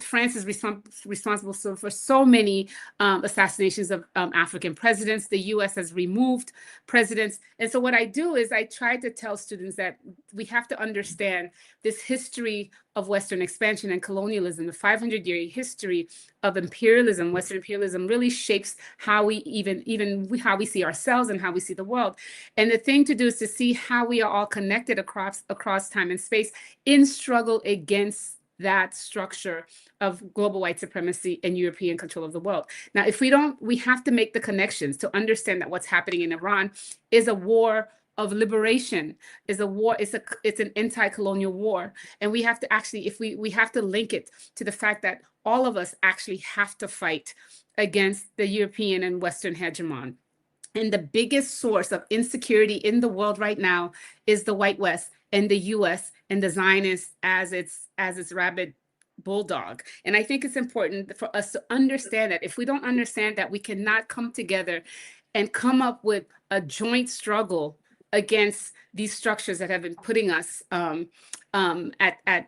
France is responsible for so many assassinations of African presidents. The US has removed presidents. And so what I do is I try to tell students that we have to understand this history of Western expansion and colonialism. The 500-year history of imperialism, Western imperialism, really shapes how we how we see ourselves and how we see the world. And the thing to do is to see how we are all connected across time and space in struggle against that structure of global white supremacy and European control of the world. Now, if we don't, we have to make the connections to understand that what's happening in Iran is a war of liberation, is a war, it's an anti-colonial war. And we have to actually, we have to link it to the fact that all of us actually have to fight against the European and Western hegemon. And the biggest source of insecurity in the world right now is the white West and the US and the Zionists as its rabid bulldog. And I think it's important for us to understand that if we don't understand that, we cannot come together and come up with a joint struggle against these structures that have been putting us at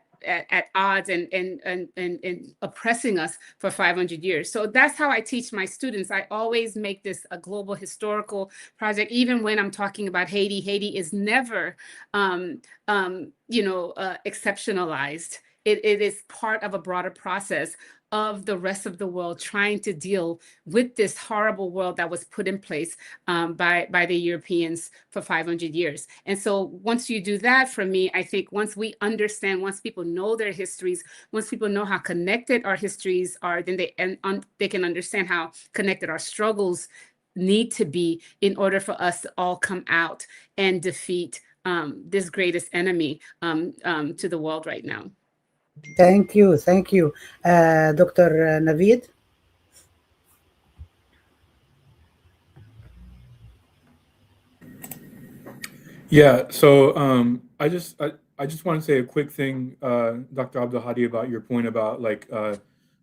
odds and oppressing us for 500 years. So that's how I teach my students. I always make this a global historical project. Even when I'm talking about Haiti, Haiti is never, exceptionalized. It is part of a broader process of the rest of the world trying to deal with this horrible world that was put in place by the Europeans for 500 years. And so once you do that, for me, I think once we understand, once people know their histories, once people know how connected our histories are, then they can understand how connected our struggles need to be in order for us to all come out and defeat this greatest enemy to the world right now. Thank you. Dr. Naveed? Yeah, so I just want to say a quick thing, Dr. Abdul Hadi, about your point about like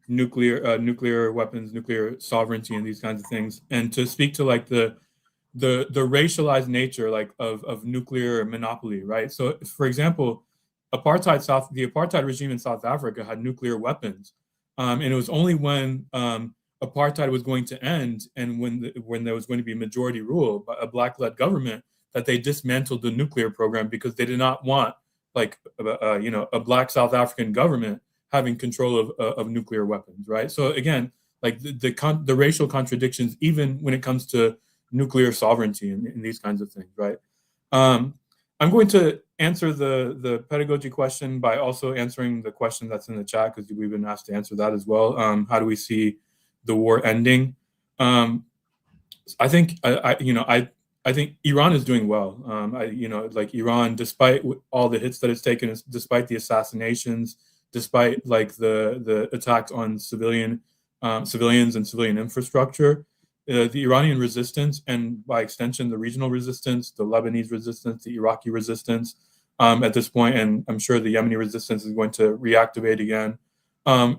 nuclear weapons, nuclear sovereignty, and these kinds of things, and to speak to like the racialized nature like of nuclear monopoly, right? So, for example, the apartheid regime in South Africa had nuclear weapons, and it was only when apartheid was going to end and when there was going to be majority rule by a black-led government that they dismantled the nuclear program because they did not want like a black South African government having control of nuclear weapons, right? So again, like the racial contradictions, even when it comes to nuclear sovereignty and these kinds of things, right? I'm going to answer the pedagogy question by also answering the question that's in the chat because we've been asked to answer that as well. How do we see the war ending? I think I think Iran is doing well. Like Iran, despite all the hits that it's taken, despite the assassinations, despite like the attacks on civilians and civilian infrastructure, the Iranian resistance, and by extension, the regional resistance, the Lebanese resistance, the Iraqi resistance at this point, and I'm sure the Yemeni resistance is going to reactivate again.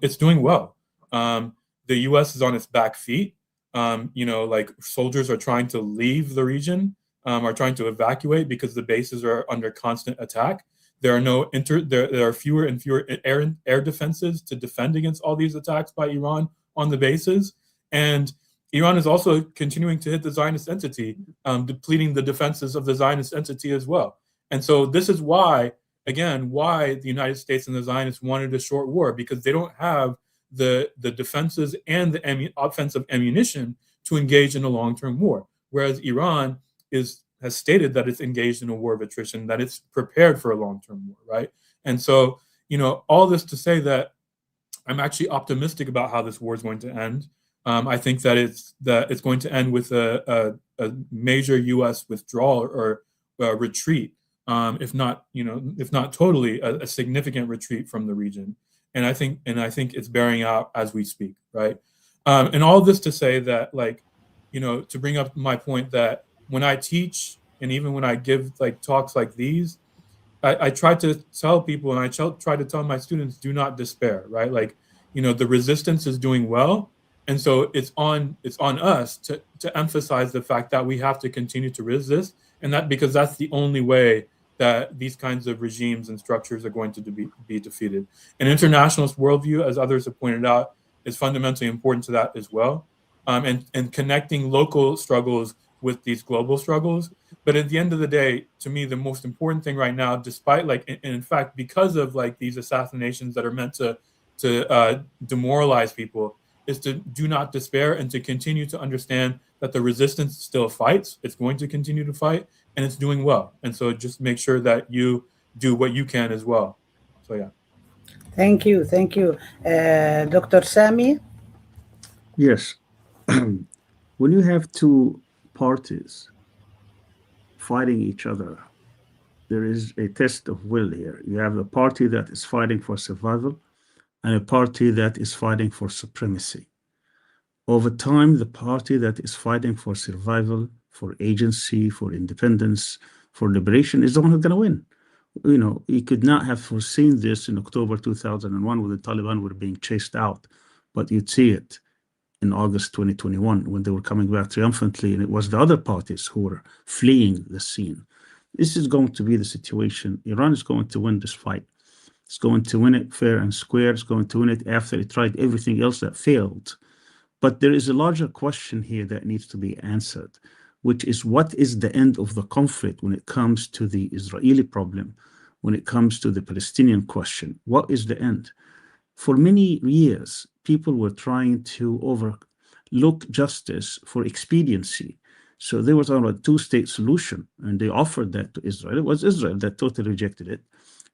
It's doing well. The U.S. is on its back feet. Like soldiers are trying to leave the region, are trying to evacuate because the bases are under constant attack. There are fewer and fewer air defenses to defend against all these attacks by Iran on the bases. And Iran is also continuing to hit the Zionist entity, depleting the defenses of the Zionist entity as well. And so this is why the United States and the Zionists wanted a short war, because they don't have the defenses and the offensive ammunition to engage in a long-term war. Whereas Iran has stated that it's engaged in a war of attrition, that it's prepared for a long-term war, right? And so, all this to say that I'm actually optimistic about how this war is going to end. I think that it's going to end with a major U.S. withdrawal or retreat, if not totally, a significant retreat from the region. And I think it's bearing out as we speak, right? And all this to say that, to bring up my point that when I teach and even when I give like talks like these, I try to tell people and I try to tell my students, do not despair, right? The resistance is doing well. And so it's on us to emphasize the fact that we have to continue to resist, and that because that's the only way that these kinds of regimes and structures are going to be defeated. An internationalist worldview, as others have pointed out, is fundamentally important to that as well, and connecting local struggles with these global struggles. But at the end of the day, to me, the most important thing right now, despite and in fact, because of these assassinations that are meant to demoralize people, is to do not despair and to continue to understand that the resistance still fights. It's going to continue to fight, and it's doing well. And so just make sure that you do what you can as well. So, yeah. Thank you. Dr. Sami? Yes. When you have two parties fighting each other, there is a test of will here. You have a party that is fighting for survival and a party that is fighting for supremacy. Over time, the party that is fighting for survival, for agency, for independence, for liberation is the one who's going to win. You could not have foreseen this in October 2001 when the Taliban were being chased out, but you'd see it in August 2021 when they were coming back triumphantly, and it was the other parties who were fleeing the scene. This is going to be the situation. Iran is going to win this fight. It's going to win it fair and square. It's going to win it after it tried everything else that failed. But there is a larger question here that needs to be answered, which is what is the end of the conflict when it comes to the Israeli problem, when it comes to the Palestinian question? What is the end? For many years, people were trying to overlook justice for expediency. So there was a two-state solution, and they offered that to Israel. It was Israel that totally rejected it.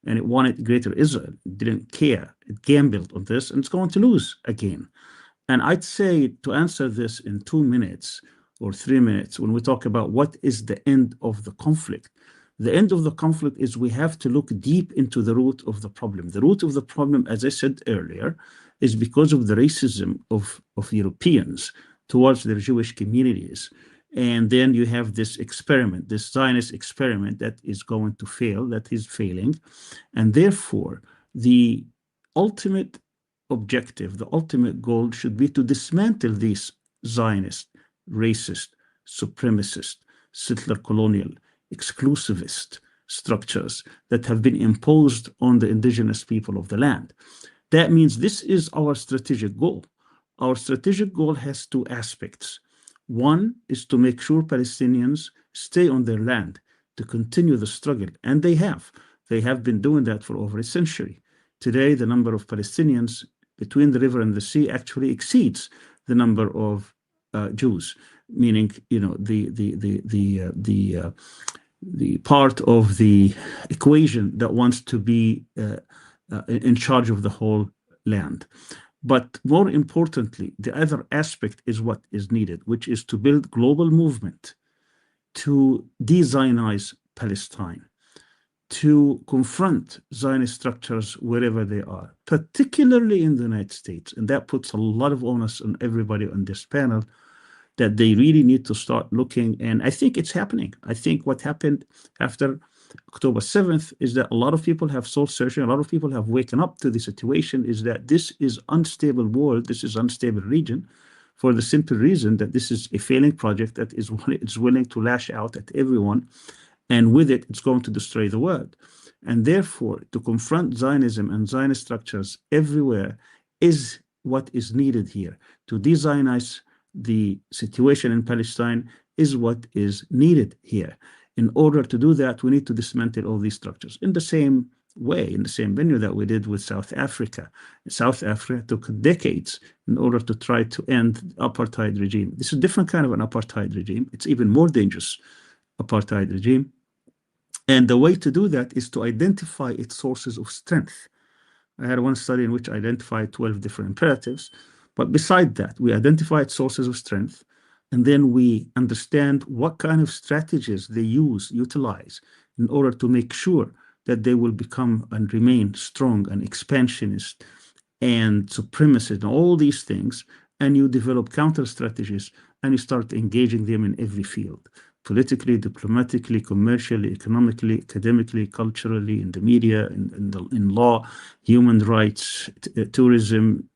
And it wanted greater Israel. It didn't care. It gambled on this, and it's going to lose again. And I'd say to answer this in 2 minutes or 3 minutes, when we talk about what is the end of the conflict, the end of the conflict is we have to look deep into the root of the problem. The root of the problem, as I said earlier, is because of the racism of Europeans towards their Jewish communities. And then you have this experiment, this Zionist experiment that is going to fail, that is failing. And therefore, the ultimate objective, the ultimate goal should be to dismantle these Zionist, racist, supremacist, settler colonial, exclusivist structures that have been imposed on the indigenous people of the land. That means this is our strategic goal. Our strategic goal has two aspects. One is to make sure Palestinians stay on their land, to continue the struggle, and they have. They have been doing that for over a century. Today, the number of Palestinians between the river and the sea actually exceeds the number of Jews, meaning, you know, the part of the equation that wants to be in charge of the whole land. But more importantly, the other aspect is what is needed, which is to build global movement to de-Zionize Palestine, to confront Zionist structures wherever they are, particularly in the United States. And that puts a lot of onus on everybody on this panel, that they really need to start looking. And I think it's happening. I think what happened after October 7th is that a lot of people have soul searching, a lot of people have waken up to the situation, is that this is unstable world, this is unstable region, for the simple reason that this is a failing project that is willing to lash out at everyone, and with it, it's going to destroy the world. And therefore, to confront Zionism and Zionist structures everywhere is what is needed here. To de-Zionize the situation in Palestine is what is needed here. In order to do that, we need to dismantle all these structures in the same way, in the same venue that we did with South Africa. South Africa took decades in order to try to end the apartheid regime. This is a different kind of an apartheid regime. It's even more dangerous apartheid regime. And the way to do that is to identify its sources of strength. I had one study in which I identified 12 different imperatives. But beside that, we identify its sources of strength, and then we understand what kind of strategies they utilize in order to make sure that they will become and remain strong and expansionist and supremacist and all these things. And you develop counter strategies and you start engaging them in every field, politically, diplomatically, commercially, economically, academically, culturally, in the media, in law, human rights, tourism,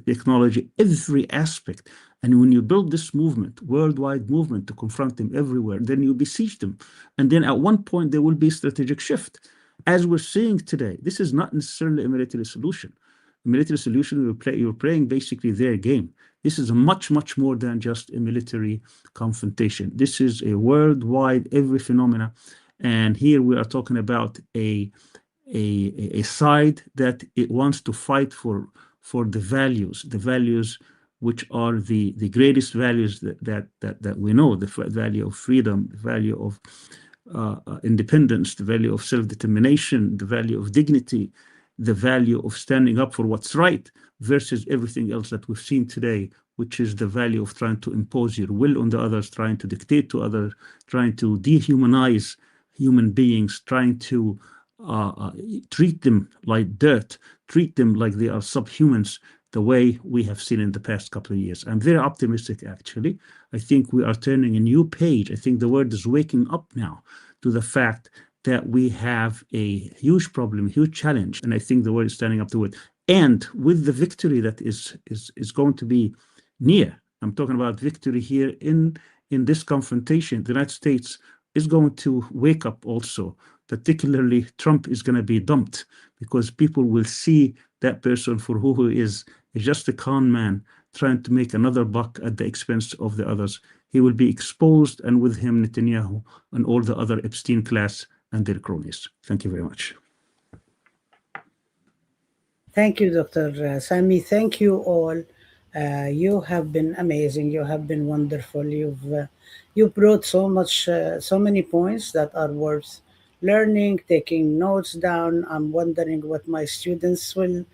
technology, every aspect. And when you build this movement, worldwide movement, to confront them everywhere, then you besiege them. And then at one point, there will be a strategic shift. As we're seeing today, this is not necessarily a military solution. A military solution, you're playing basically their game. This is much, much more than just a military confrontation. This is a worldwide, every phenomena. And here we are talking about a side that it wants to fight for the values which are the greatest values that we know, the value of freedom, the value of independence, the value of self-determination, the value of dignity, the value of standing up for what's right, versus everything else that we've seen today, which is the value of trying to impose your will on the others, trying to dictate to others, trying to dehumanize human beings, trying to treat them like dirt, treat them like they are subhumans, the way we have seen in the past couple of years. I'm very optimistic, actually. I think we are turning a new page. I think the world is waking up now to the fact that we have a huge problem, huge challenge, and I think the world is standing up to it. And with the victory that is going to be near, I'm talking about victory here in this confrontation, the United States is going to wake up also. Particularly, Trump is going to be dumped because people will see that person for who he is just a con man trying to make another buck at the expense of the others. He will be exposed, and with him, Netanyahu and all the other Epstein class and their cronies. Thank you very much. Thank you, Dr. Sami. Thank you all. You have been amazing. You have been wonderful. You brought so many points that are worth learning, taking notes down. I'm wondering what my students will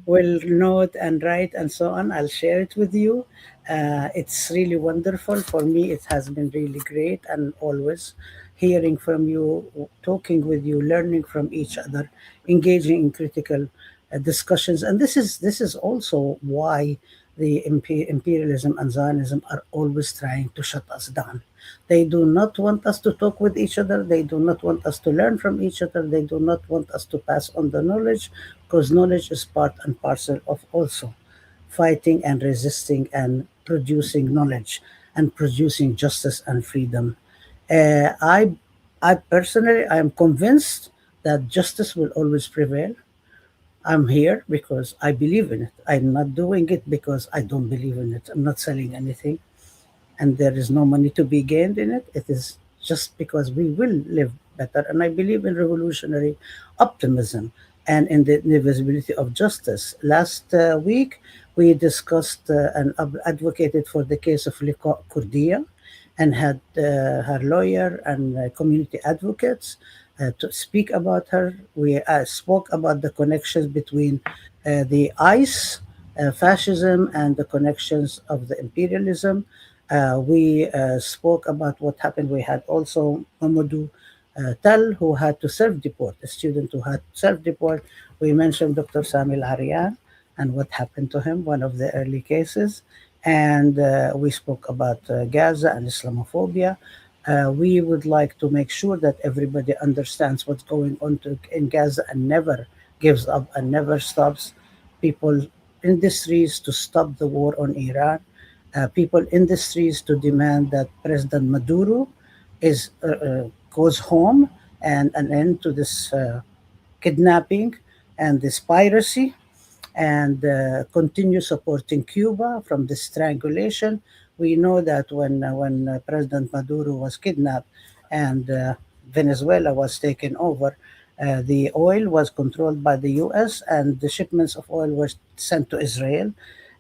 note and write and so on. I'll share it with you. It's really wonderful. For me, it has been really great, and always hearing from you, talking with you, learning from each other, engaging in critical discussions. And this is also why the imperialism and Zionism are always trying to shut us down. They do not want us to talk with each other. They do not want us to learn from each other. They do not want us to pass on the knowledge, because knowledge is part and parcel of also fighting and resisting and producing knowledge and producing justice and freedom. Uh, I, I personally, I am convinced that justice will always prevail. I'm here because I believe in it. I'm not doing it because I don't believe in it. I'm not selling anything and there is no money to be gained in it. It is just because we will live better. And I believe in revolutionary optimism and in the invisibility of justice. Last week, we discussed and advocated for the case of Kurdia and had her lawyer and community advocates to speak about her. We spoke about the connections between the ICE, fascism, and the connections of the imperialism. We spoke about what happened. We had also Mamadou Tal, who had to self-deport, a student who had self-deport. We mentioned Dr. Samil Aryan and what happened to him, one of the early cases. And we spoke about Gaza and Islamophobia. We would like to make sure that everybody understands what's going on in Gaza and never gives up and never stops. People in the streets to stop the war on Iran, people in the streets to demand that President Maduro goes home and an end to this kidnapping and this piracy, and continue supporting Cuba from the strangulation. We know that when President Maduro was kidnapped and Venezuela was taken over, the oil was controlled by the U.S. and the shipments of oil were sent to Israel,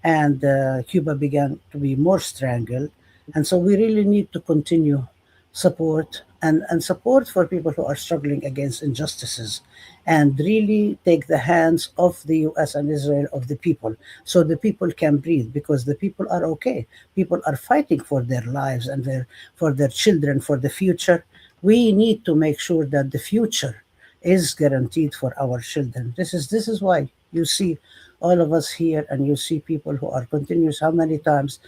and Cuba began to be more strangled. And so we really need to continue support and support for people who are struggling against injustices and really take the hands of the US and Israel of the people so the people can breathe, because the people are okay. People are fighting for their lives and for their children, for the future. We need to make sure that the future is guaranteed for our children. This is why you see all of us here and you see people who are continuous. How many times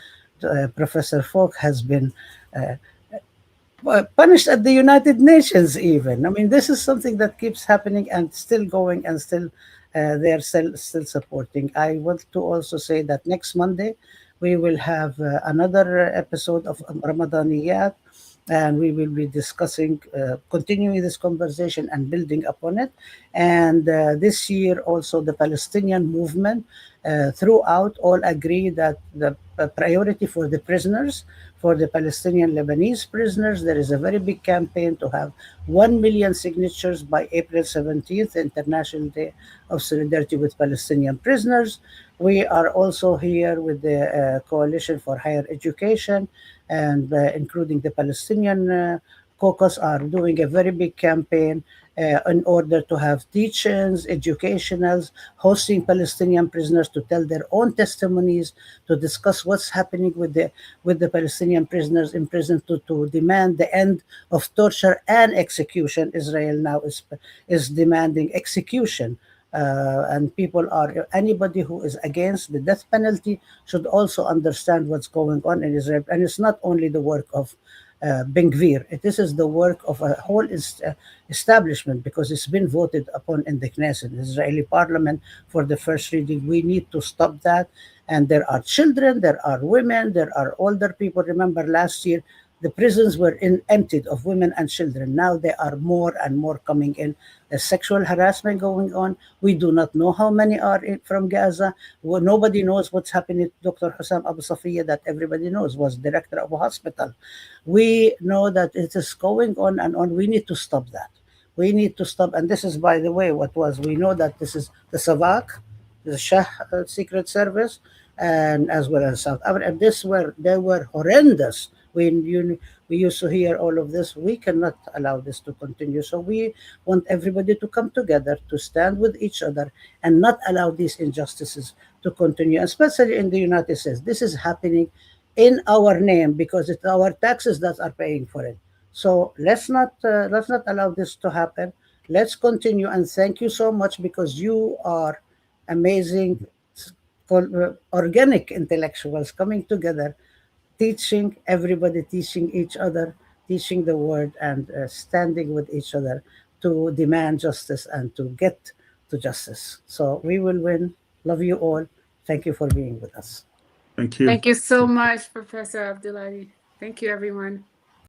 Professor Falk has been punished at the United Nations even. I mean, this is something that keeps happening and still going and still they are still supporting. I want to also say that next Monday we will have another episode of Ramadaniyat, and we will be discussing, continuing this conversation and building upon it. And this year also the Palestinian movement throughout all agree that the priority for the prisoners, for the Palestinian Lebanese prisoners, there is a very big campaign to have 1 million signatures by April 17th, International Day of Solidarity with Palestinian Prisoners. We are also here with the Coalition for Higher Education, and including the Palestinian caucus are doing a very big campaign in order to have teach-ins, educationals, hosting Palestinian prisoners to tell their own testimonies, to discuss what's happening with the Palestinian prisoners in prison, to demand the end of torture and execution. Israel now is demanding execution. And people are, anybody who is against the death penalty should also understand what's going on in Israel. And it's not only the work of Ben Gvir. This is the work of a whole establishment, because it's been voted upon in the Knesset, the Israeli parliament, for the first reading. We need to stop that. And there are children, there are women, there are older people. Remember last year, the prisons were emptied of women and children. Now there are more and more coming in. There's sexual harassment going on. We do not know how many are from Gaza. Well, nobody knows what's happening to Dr. Hussam Abu Safiya, that everybody knows was director of a hospital. We know that it is going on and on. We need to stop that. We need to stop. And this is, by the way, we know that this is the Savak, the Shah Secret Service, and as well as South Africa. And they were horrendous. We used to hear all of this. We cannot allow this to continue. So we want everybody to come together, to stand with each other, and not allow these injustices to continue, especially in the United States. This is happening in our name because it's our taxes that are paying for it. So let's not allow this to happen. Let's continue, and thank you so much, because you are amazing organic intellectuals coming together teaching everybody, teaching each other, teaching the word, and standing with each other to demand justice and to get to justice. So we will win. Love you all. Thank you for being with us. Thank you. Thank you so much, Professor Abdullahi. Thank you, everyone.